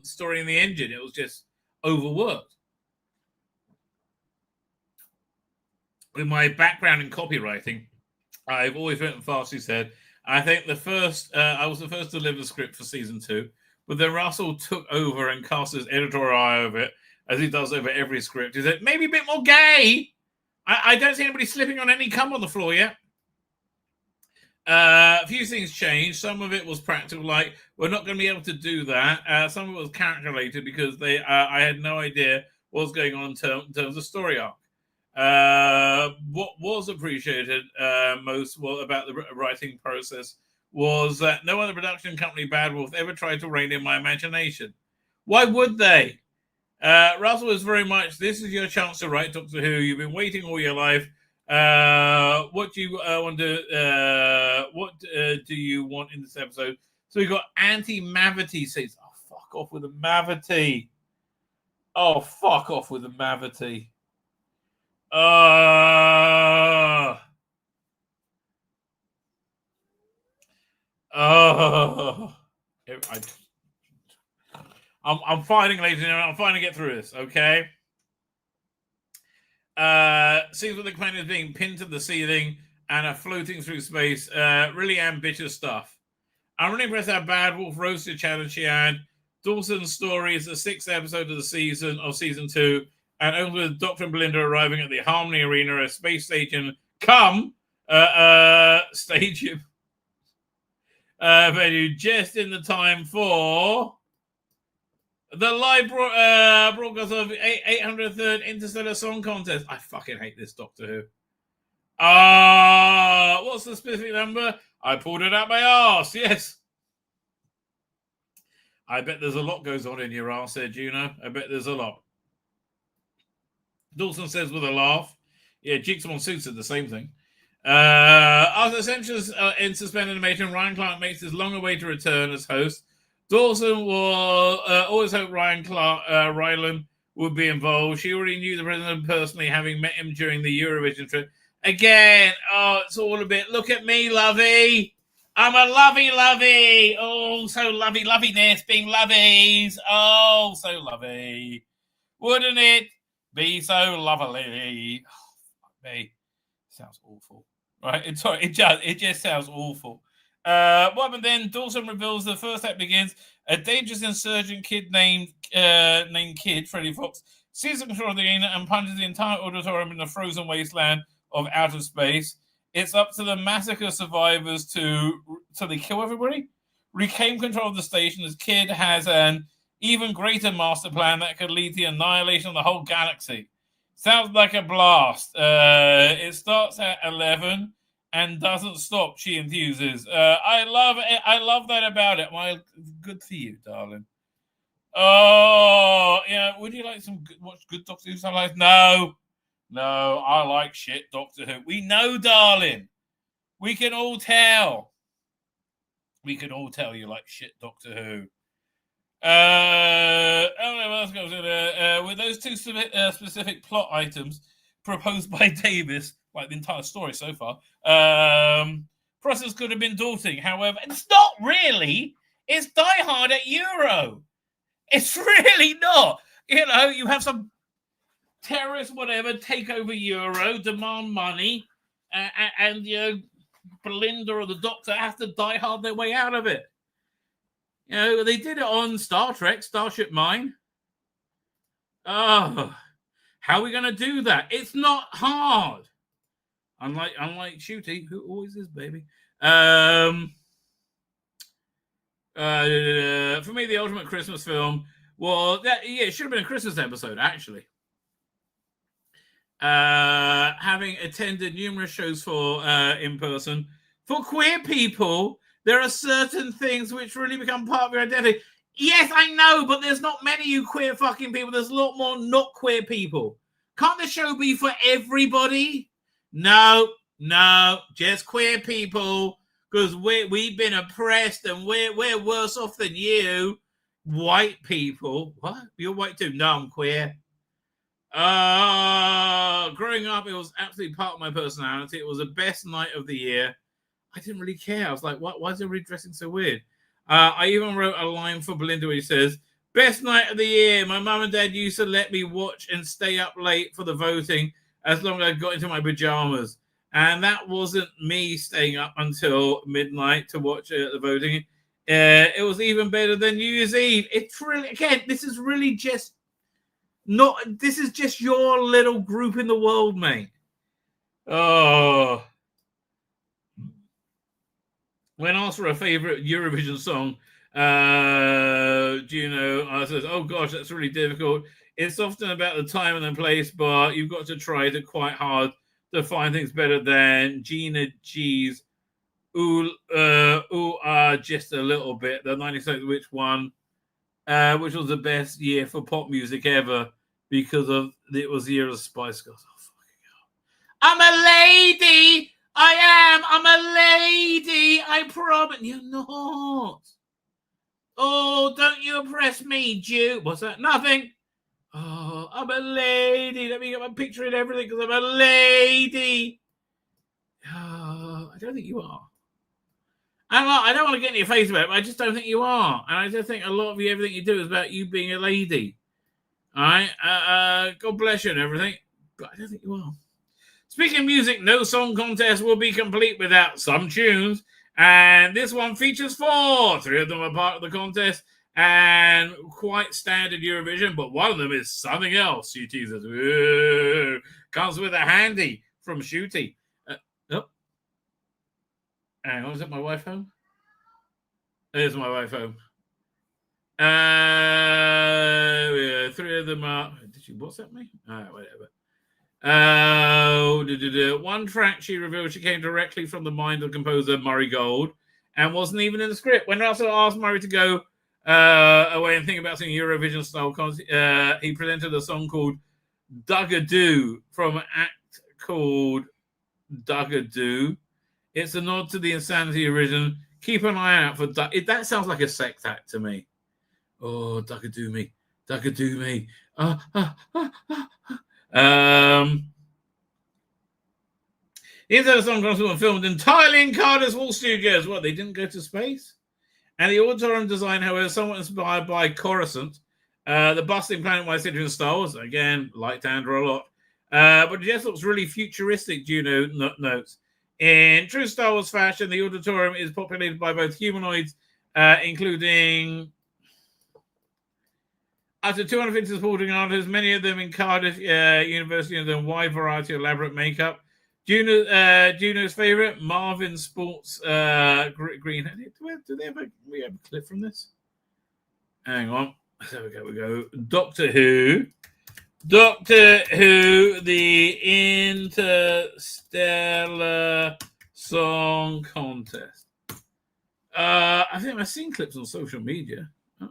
Story in the Engine. It was just overworked. With my background in copywriting, I've always written fast, he said. I think I was the first to deliver the script for season 2, but then Russell took over and cast his editorial eye over it, as he does over every script. He said, maybe a bit more gay. I don't see anybody slipping on any cum on the floor yet. A few things changed. Some of it was practical, like we're not going to be able to do that. Some of it was character related because I had no idea what was going on in terms of story arc. What was appreciated most about the writing process was that no other production company, Bad Wolf, ever tried to rein in my imagination. Why would they? Russell was very much, this is your chance to write Doctor Who. You've been waiting all your life. What do you want to? What do you want in this episode? So we got anti-Mavity says, "Oh, fuck off with the Mavity! Oh, fuck off with the Mavity! I'm fighting, ladies and gentlemen. I'm fighting to get through this, okay? Scenes with the companions being pinned to the ceiling and are floating through space. Really ambitious stuff. I'm really impressed how Bad Wolf roasted challenge she had. Dawson's story is the 6th episode of the season 2, and opens with Doctor and Belinda arriving at the Harmony Arena, a space station. Stadium venue just in the time for the live broadcast of 803rd Interstellar Song Contest. I fucking hate this Doctor Who. What's the specific number? I pulled it out my arse. Yes. I bet there's a lot goes on in your arse there, Juno. I bet there's a lot. Dawson says with a laugh. Yeah, Jigsaw Suits said the same thing. After centuries in suspended animation, Ryan Clark makes his long-awaited return as host. Dawson will always hoped Rylan would be involved. She already knew the president personally, having met him during the Eurovision trip. Again, it's all a bit, look at me, lovey. I'm a lovey. Oh, so loviness, being lovies. Oh, so lovey. Wouldn't it be so lovely? Oh, fuck me. Sounds awful. Right? It just sounds awful. What happened then? Dawson reveals the first act begins. A dangerous insurgent kid named Kid, Freddie Fox, seizes control of the arena and punches the entire auditorium in the frozen wasteland of outer space. It's up to the massacre survivors to they kill everybody, reclaim control of the station as Kid has an even greater master plan that could lead to the annihilation of the whole galaxy. Sounds like a blast. It starts at 11 and doesn't stop, she enthuses. I love it. I love that about it. Well, good for you, darling. Oh, yeah. Would you like watch good Doctor Who? Like, no, I like shit Doctor Who. We know, darling. We can all tell. We can all tell you like shit Doctor Who. With those two specific plot items proposed by Davis, like the entire story so far, process could have been daunting. However, it's not really. It's Die Hard at Euro. It's really not. You know, you have some terrorists, whatever, take over Euro, demand money, and you know, Belinda or the Doctor have to die hard their way out of it. You know, they did it on Star Trek, Starship Mine. Oh, how are we going to do that? It's not hard. Unlike Shooty, who always is, baby. For me, the ultimate Christmas film, well, it should have been a Christmas episode, actually. Having attended numerous shows for in person, for queer people, there are certain things which really become part of your identity. Yes, I know, but there's not many you queer fucking people. There's a lot more not queer people. Can't the show be for everybody? No, just queer people. because we've been oppressed and we're worse off than you, white people. What? You're white too? No, I'm queer. Growing up, it was absolutely part of my personality. It was the best night of the year. I didn't really care. I was like, why is everybody dressing so weird? I even wrote a line for Belinda where he says, best night of the year. My mum and dad used to let me watch and stay up late for the voting as long as I got into my pajamas. And that wasn't me staying up until midnight to watch the voting. It was even better than New Year's Eve. It's really, again, this is really just this is just your little group in the world, mate. Oh. When asked for a favorite Eurovision song, Juno says, oh gosh, that's really difficult. It's often about the time and the place, but you've got to try it quite hard to find things better than Gina G's just a little bit. The 96 which one, which was the best year for pop music ever because of it was the year of Spice Girls. Oh, fucking hell. I'm a lady. I am. I'm a lady. I promise. You're not. Oh, don't you oppress me, Jew. What's that? Nothing. Oh, I'm a lady. Let me get my picture and everything because I'm a lady. Oh, I don't think you are. I don't want to get in your face about it, but I just don't think you are. And I just think a lot of you, everything you do is about you being a lady. All right? God bless you and everything. But I don't think you are. Speaking of music, no song contest will be complete without some tunes. And this one features 4. 3 of them are part of the contest and quite standard Eurovision, but one of them is something else. She teases. Ooh, comes with a handy from Shooty. Oh. Hang on, is that my wife home? There's my wife home. Yeah, 3 of them are. Did she WhatsApp me? Whatever. One track she revealed she came directly from the mind of composer Murray Gold and wasn't even in the script. When Russell asked Murray to go away and think about singing Eurovision style, he presented a song called Dugadoo from an act called Dugadoo. It's a nod to the Insanity original. Keep an eye out for that. Sounds like a sex act to me. Oh, Dugadoo me, Dugadoo me. The inside of the song was filmed entirely in Carter's Wall Studios. What, they didn't go to space? And the auditorium design, however, somewhat inspired by Coruscant, the bustling planet-wide city in Star Wars. Again, like Tandra a lot. But it just looks really futuristic, Juno notes. In true Star Wars fashion, the auditorium is populated by both humanoids, including up to 250 supporting artists, many of them in Cardiff University, and then a wide variety of elaborate makeup. Juno's favorite, Marvin Sports Green. Do they have a clip from this? Hang on. There we go. Doctor Who, the Interstellar Song Contest. I think I've seen clips on social media. Oh,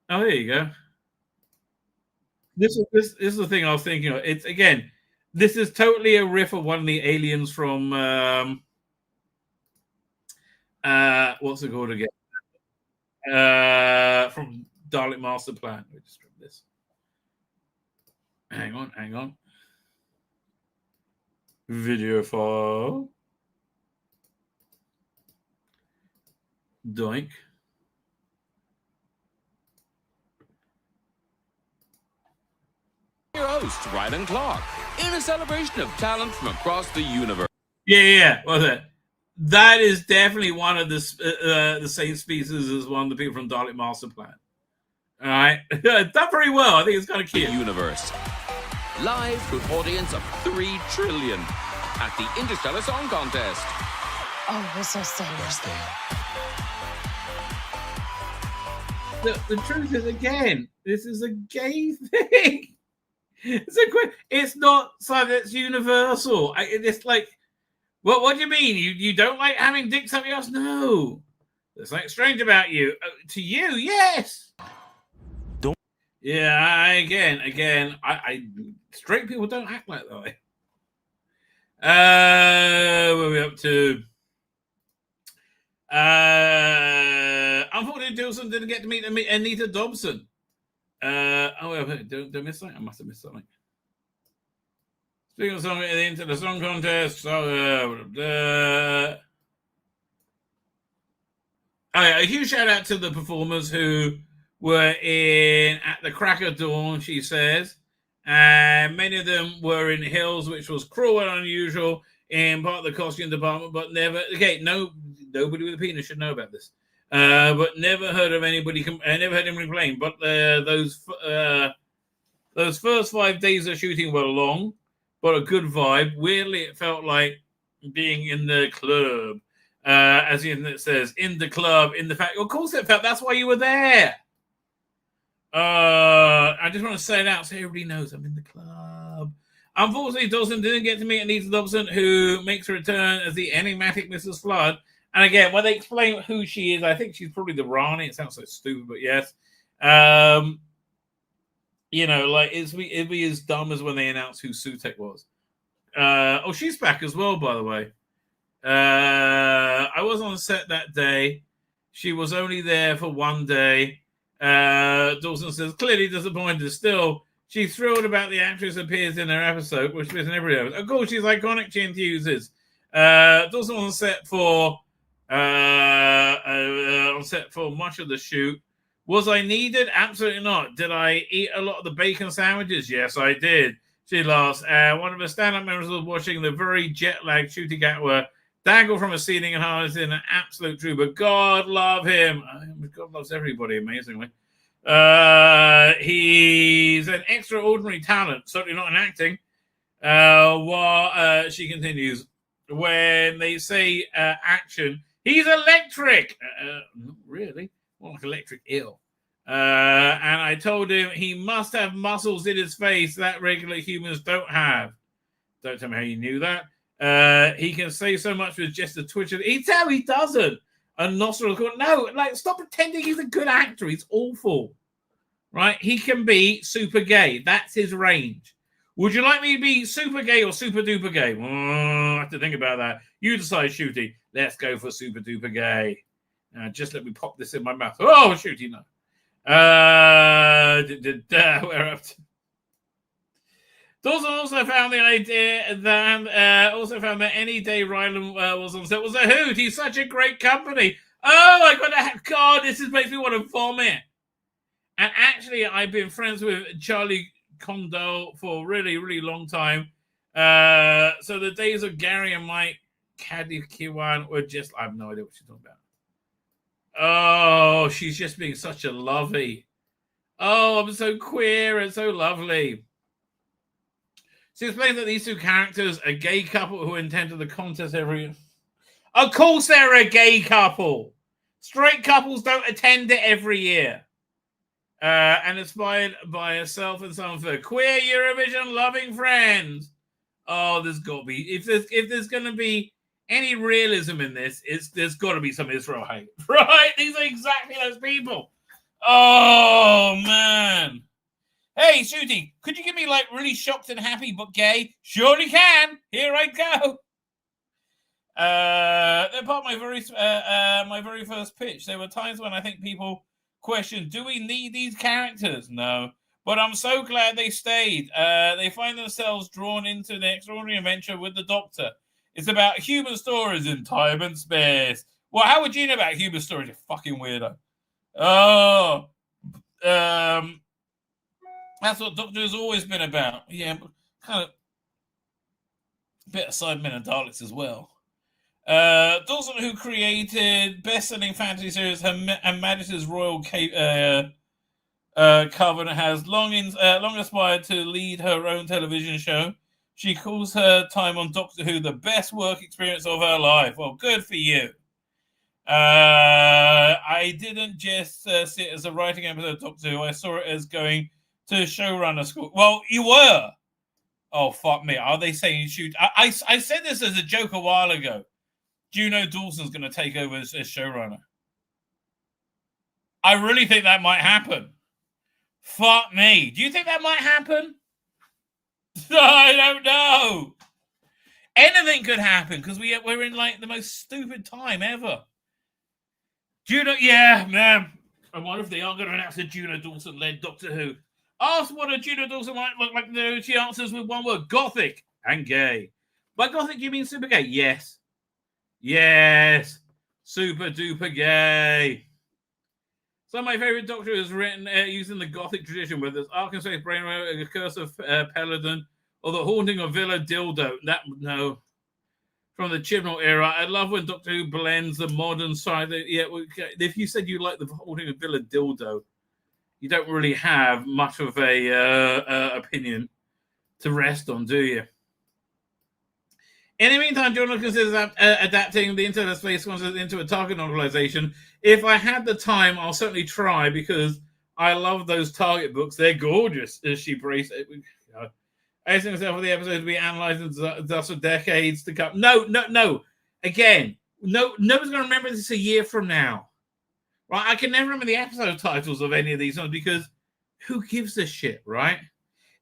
there you go. This is the thing I was thinking of. It's again, this is totally a riff of one of the aliens from what's it called again? From Dalek Master Plan. We just grab this. Hang on. Video file. Doink. Your host, Ryden Clark, in a celebration of talent from across the universe. Yeah. What's that? That is definitely one of the same species as one of the people from Dalek Master Plan. All right, done very well. I think it's kind of cute. Universe, live to an audience of 3 trillion at the Interstellar Song Contest. Oh, we're so silly. The truth is, again, this is a gay thing. It's not something that's universal. It's like, what do you mean? You don't like having dicks up your ass? No. There's something strange about you. To you, yes. Don't. Yeah, again, I straight people don't act like that way. Where are we up to? Unfortunately, Dawson didn't get to meet Anita Dobson. Did I miss something? I must have missed something. Speaking of song into the song contest, a huge shout out to the performers who were in at the crack of dawn, she says. And many of them were in heels, which was cruel and unusual in part of the costume department, but never. Okay, nobody with a penis should know about this. But never heard of anybody. Never heard anybody complain. But those first 5 days of shooting were long, but a good vibe. Weirdly, it felt like being in the club, as it says, in the club, in the fact. Of course, it felt. That's why you were there. I just want to say it out so everybody knows I'm in the club. Unfortunately, Dawson didn't get to meet Anita Dobson, who makes a return as the enigmatic Mrs. Flood. And again, when they explain who she is, I think she's probably the Rani. It sounds so stupid, but yes. It'd be as dumb as when they announced who Sutek was. She's back as well, by the way. I was on set that day. She was only there for one day. Dawson says, clearly disappointed. Still, she's thrilled about the actress appears in her episode, which appears in every episode. Of course, she's iconic, she enthuses. Dawson on set for much of the shoot. Was I needed? Absolutely not. Did I eat a lot of the bacon sandwiches? Yes, I did. She laughs. One of the stand-up members was watching the very jet-lagged shooting hour dangle from a ceiling and harness in an absolute trooper. God love him. God loves everybody, amazingly. He's an extraordinary talent, certainly not in acting. She continues, when they say action, he's electric. Not really. More like electric eel. And I told him he must have muscles in his face that regular humans don't have. Don't tell me how you knew that. He can say so much with just a twitch of. He doesn't. A nostril. No, stop pretending he's a good actor. He's awful. Right? He can be super gay. That's his range. Would you like me to be super gay or super duper gay? I have to think about that. You decide, Shooty. Let's go for super duper gay. Just let me pop this in my mouth. Oh, Shooty, no. We're up to. Dawson also found the idea that any day Ryland was on set was a hoot. He's such a great company. Oh my God, this makes me want to vomit. And actually, I've been friends with Charlie Condell for a really, really long time. So the days of Gary and Mike Caddy Kiwan were just, I have no idea what she's talking about. Oh, she's just being such a lovey. Oh, I'm so queer and so lovely. She explains that these two characters are a gay couple who attend the contest every year. Of course they're a gay couple. Straight couples don't attend it every year. And inspired by herself and some of her queer Eurovision loving friends. Oh, there's got to be. If there's going to be any realism in this, there's got to be some Israel hate. Right? These are exactly those people. Oh, man. Hey, Shooty, could you give me really shocked and happy but gay? Surely can. Here I go. They're part of my very first pitch. There were times when I think people questioned, do we need these characters? No. But I'm so glad they stayed. They find themselves drawn into the extraordinary adventure with the Doctor. It's about human stories in time and space. Well, how would you know about human stories, you fucking weirdo? Oh. That's what Doctor has always been about. Yeah, kind of a bit of Sidemen and Daleks as well. Dawson, who created best-selling fantasy series Her Majesty's Royal Covenant, has long aspired to lead her own television show. She calls her time on Doctor Who the best work experience of her life. Well, good for you. I didn't just see it as a writing episode of Doctor Who. I saw it as going to showrunner school. Well, you were. Oh, fuck me. Are they saying shoot? I said this as a joke a while ago. Do you know Dawson's going to take over as showrunner? I really think that might happen. Fuck me. Do you think that might happen? I don't know. Anything could happen because we're in the most stupid time ever. Juno, yeah, man. I wonder if they are going to announce a Juno Dawson-led Doctor Who. Ask what a Juno Dawson might look like. She answers with one word: gothic and gay. By gothic, you mean super gay? Yes. Yes. Super duper gay. Some of my favorite Doctor Who is written using the gothic tradition, whether it's Arkansas Brainwave, The Curse of Peladon, or The Haunting of Villa Dildo. No. From the Chibnall era. I love when Doctor Who blends the modern side. If you said you like The Haunting of Villa Dildo, you don't really have much of a opinion to rest on, do you? In the meantime, John considers adapting the Internet Space Concept into a Target novelization. If I had the time, I'll certainly try, because I love those Target books. They're gorgeous, as she braced it. Asking herself for the episode to be analysed and thus for decades to come. No. Again, nobody's going to remember this a year from now. Right? I can never remember the episode titles of any of these ones because who gives a shit, right?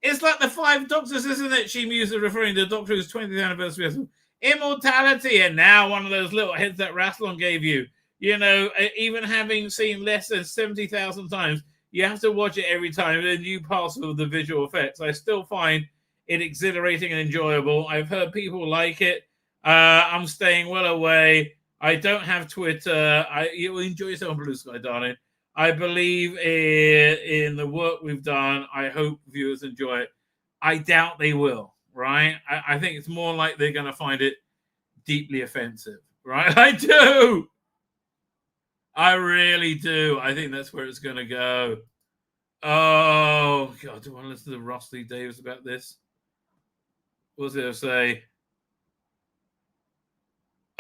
It's like the Five Doctors, isn't it? She mused referring to Doctor Who's 20th anniversary episode. Immortality, and now one of those little heads that Rassilon gave you. You know, even having seen less than 70,000 times, you have to watch it every time. A new parcel of the visual effects. I still find it exhilarating and enjoyable. I've heard people like it. I'm staying well away. I don't have Twitter. You will enjoy yourself on Blue Sky, darling. I believe in the work we've done. I hope viewers enjoy it. I doubt they will, right? I think it's more like they're going to find it deeply offensive, right? I do. I really do. I think that's where it's going to go. Oh, God. Do I want to listen to Ross Lee Davis about this? What's it to say?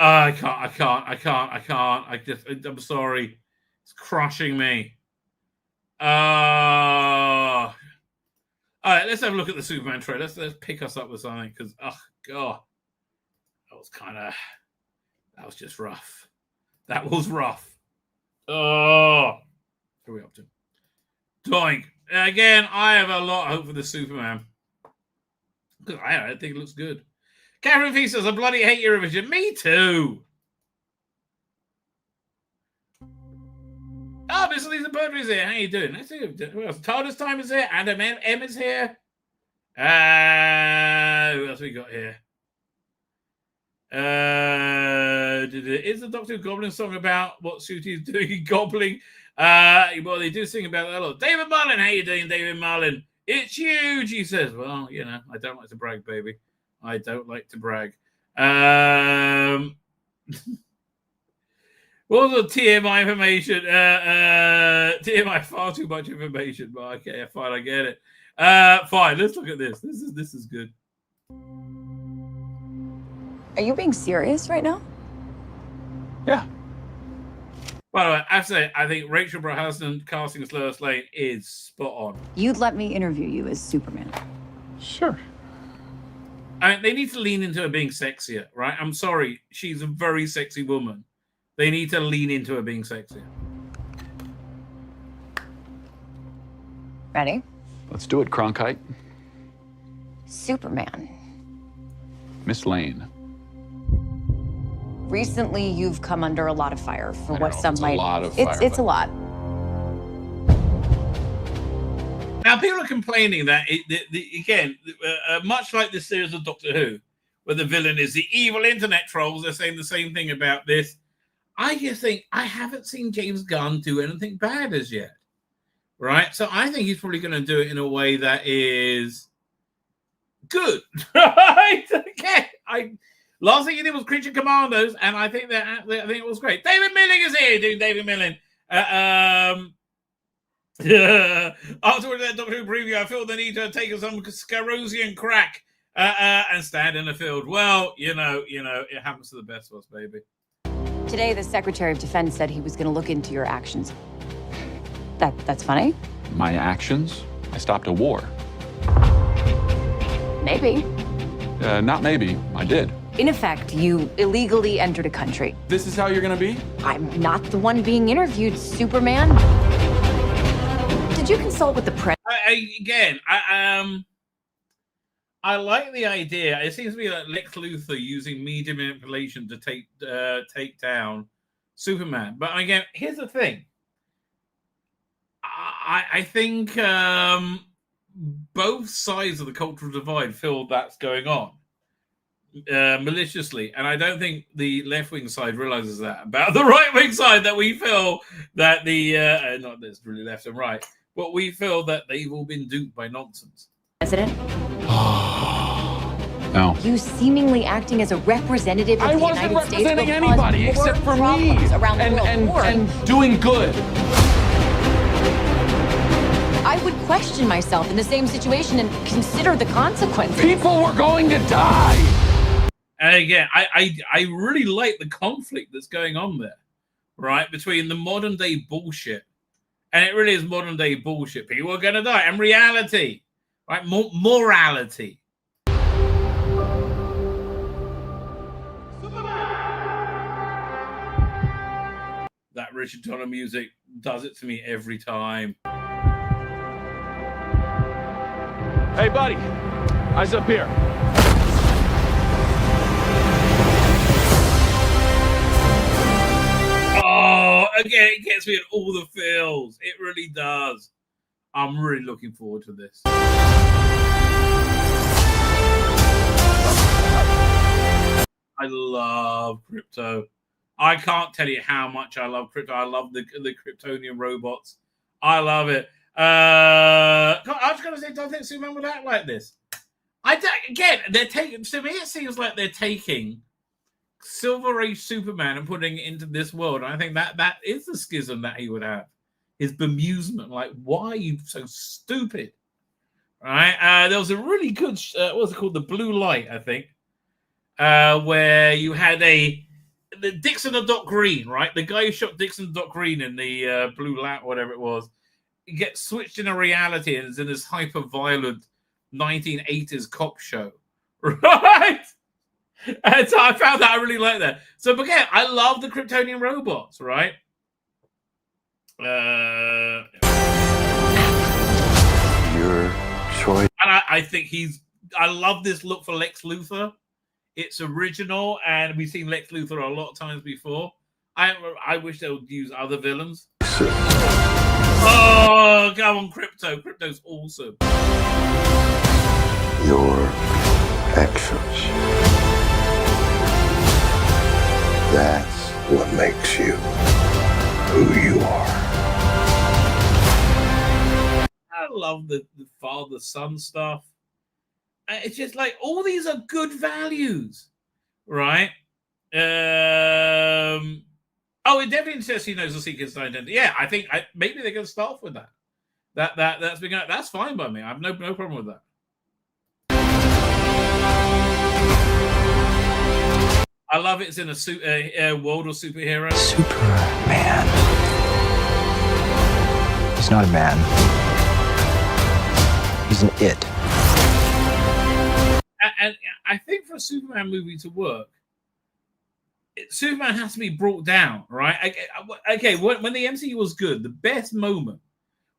I can't. I'm sorry. It's crushing me. All right, let's have a look at the Superman trailer. Let's pick us up with something, because, oh, God. That was just rough. That was rough. Oh. What are we up to? Doink. Again, I have a lot of hope for the Superman. Because I think it looks good. Catherine Fee says, I bloody hate Eurovision. Me too. Oh, Miss Lisa Pertwee's here. How you doing? Let's see who else. TARDIS Time is here. Adam M is here. Who else we got here? Is the Doctor Who Goblin song about what Sooty's doing in Gobbling? Well, they do sing about that a lot. David Marlin, how you doing, David Marlin? It's huge, he says. Well, you know, I don't like to brag, baby. I don't like to brag. What was the TMI information? TMI, far too much information. But okay, fine, I get it. Fine, let's look at this. This is good. Are you being serious right now? Yeah. By the way, I have to say, I think Rachel Brosnahan casting as Lois Lane is spot on. You'd let me interview you as Superman. Sure. I mean, they need to lean into her being sexier, right? I'm sorry, she's a very sexy woman. They need to lean into her being sexier. Ready? Let's do it, Cronkite. Superman. Miss Lane. Recently, you've come under a lot of fire for what some it's might. A lot of fire, it's a lot. Now, people are complaining that, much like the series of Doctor Who, where the villain is the evil internet trolls, they're saying the same thing about this. I just think I haven't seen James Gunn do anything bad as yet, right? So I think he's probably going to do it in a way that is good, right? Again, last thing he did was Creature Commandos, and I think it was great. David Milling is here, doing David Milling. After that Doctor Who preview, I feel the need to take some Scarosian crack and stand in the field. Well, you know, it happens to the best of us, baby. Today, the Secretary of Defense said he was going to look into your actions. That's funny? My actions? I stopped a war. Maybe. Not maybe. I did. In effect, you illegally entered a country. This is how you're going to be? I'm not the one being interviewed, Superman. Did you consult with the press? I like the idea. It seems to be like Lex Luthor using media manipulation to take down Superman. But again, here's the thing. I think both sides of the cultural divide feel that's going on maliciously, and I don't think the left-wing side realizes that about the right-wing side, that we feel that the not that's really left and right, but we feel that they've all been duped by nonsense. President? No. You seemingly acting as a representative of the United States will representing cause anybody more except for me problems around the world. and doing good. I would question myself in the same situation and consider the consequences. People were going to die. And again, I really like the conflict that's going on there, right, between the modern day bullshit, and it really is modern day bullshit. People are going to die, and reality, right, morality. That Richard Donner music does it to me every time. Hey, buddy, eyes up here. Oh, again, it gets me in all the feels. It really does. I'm really looking forward to this. I love Crypto. I can't tell you how much I love Crypto. I love the Kryptonian robots. I love it. I was going to say, don't think Superman would act like this. They're taking. To me, it seems like they're taking Silver Age Superman and putting it into this world. And I think that is the schism that he would have. His bemusement, like, why are you so stupid? Right? There was a really good, what was it called? The Blue Light, I think, where you had the Dixon and Doc Green, right? The guy who shot Dixon and Doc Green in the Blue Light, whatever it was, gets switched in a reality and is in this hyper-violent 1980s cop show, right? And so I found that I really like that. So again, I love the Kryptonian robots, right? Your choice. And I think I love this look for Lex Luthor. It's original, and we've seen Lex Luthor a lot of times before. I wish they would use other villains. Oh, go on, Crypto. Crypto's awesome. Your actions. That's what makes you who you are. I love the father-son stuff. It's just like, all these are good values, right? Oh, it definitely says he knows the secret's identity. Yeah, I think maybe they're going to start off with that. That's fine by me. I have no problem with that. I love it's in a world of superheroes. Superman. He's not a man. He's an it. And I think for a Superman movie to work, Superman has to be brought down, right? Okay, when the MCU was good, the best moment,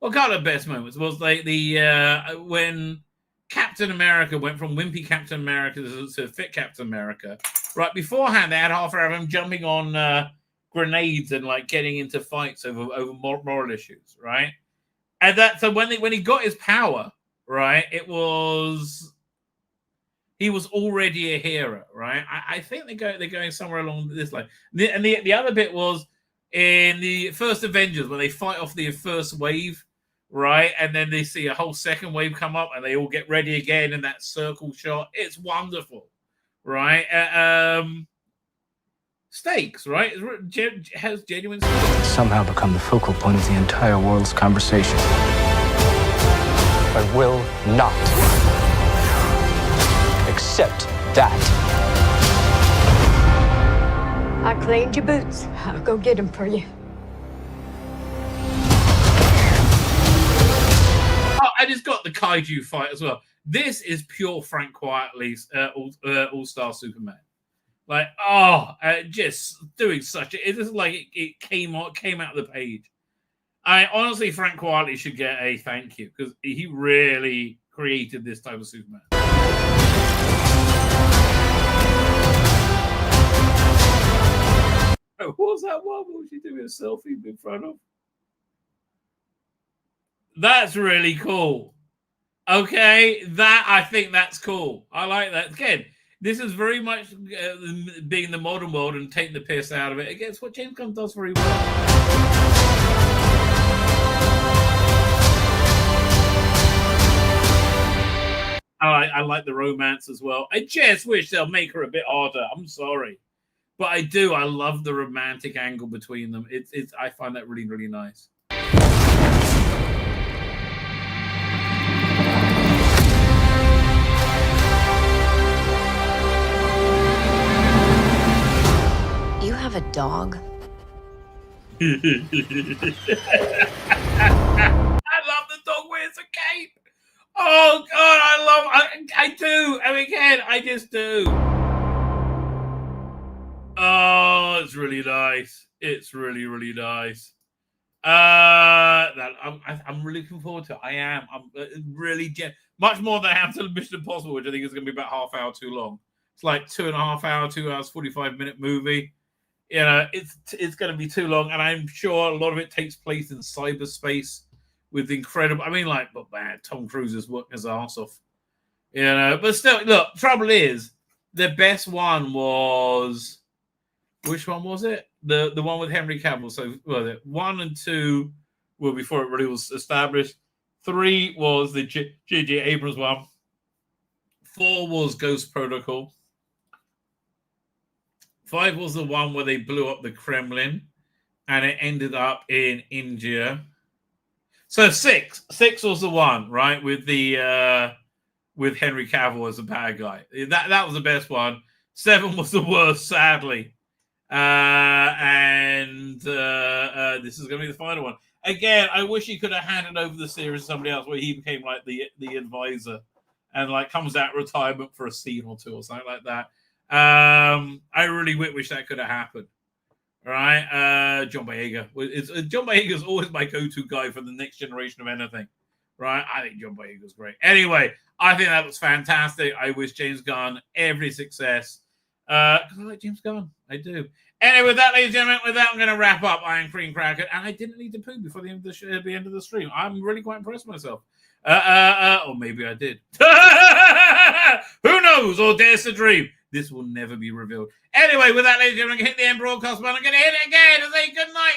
well, kind of best moments was like when Captain America went from wimpy Captain America to fit Captain America. Right beforehand, they had half hour of him jumping on grenades and like getting into fights over moral issues, right? And so when he got his power, right, he was already a hero, right? I think they're going somewhere along this line. And the other bit was in the first Avengers when they fight off the first wave, right? And then they see a whole second wave come up and they all get ready again in that circle shot. It's wonderful, right? Stakes, right? It has genuine stakes. Somehow become the focal point of the entire world's conversation. I will not accept that. I cleaned your boots. I'll go get them for you. Oh, and it's got the kaiju fight as well. This is pure Frank Quietly's All-Star Superman. Like, just doing such a... It is like it came out of the page. Honestly, Frank Quietly should get a thank you because he really created this type of Superman. What was that one? What was she doing a selfie in front of? That's really cool. Okay, that I think that's cool. I like that. Again, this is very much being the modern world and taking the piss out of it. Again, it's what James Gunn does very well. I like the romance as well. I just wish they'll make her a bit harder. I'm sorry. But I do. I love the romantic angle between them. I find that really, really nice. You have a dog? I love the dog wears a cape. Oh God, I do. I mean, again, I just do. Oh, it's really nice. It's really, really nice. I'm really looking forward to it. I am. I'm really much more than I have to Mission Impossible, which I think is going to be about half hour too long. It's like 2.5 hours, 2 hours, 45-minute movie. You know, it's going to be too long, and I'm sure a lot of it takes place in cyberspace with incredible. I mean, like, but man, Tom Cruise is working his ass off. You know, but still, look. Trouble is, the best one was. Which one was it? The one with Henry Cavill. So, was it 1 and 2 were before it really was established. 3 was the J.J. Abrams one. 4 was Ghost Protocol. 5 was the one where they blew up the Kremlin, and it ended up in India. So 6 was the one, right, with the with Henry Cavill as a bad guy. That was the best one. 7 was the worst, sadly. And this is going to be the final one. Again, I wish he could have handed over the series to somebody else, where he became like the advisor and like comes out of retirement for a scene or 2 or something like that. I really wish that could have happened. All right, John Boyega. John Boyega's always my go-to guy for the next generation of anything. Right, I think John Boyega's great. Anyway, I think that was fantastic. I wish James Gunn every success. Because I like James Gunn. I do. Anyway, with that, ladies and gentlemen, with that, I'm going to wrap up Iron Cream Cracker. And I didn't need to poo before the end of the stream. I'm really quite impressed with myself. Or maybe I did. Who knows? Or dares to dream. This will never be revealed. Anyway, with that, ladies and gentlemen, I'm going to hit the end broadcast button. I'm going to hit it again and say good night,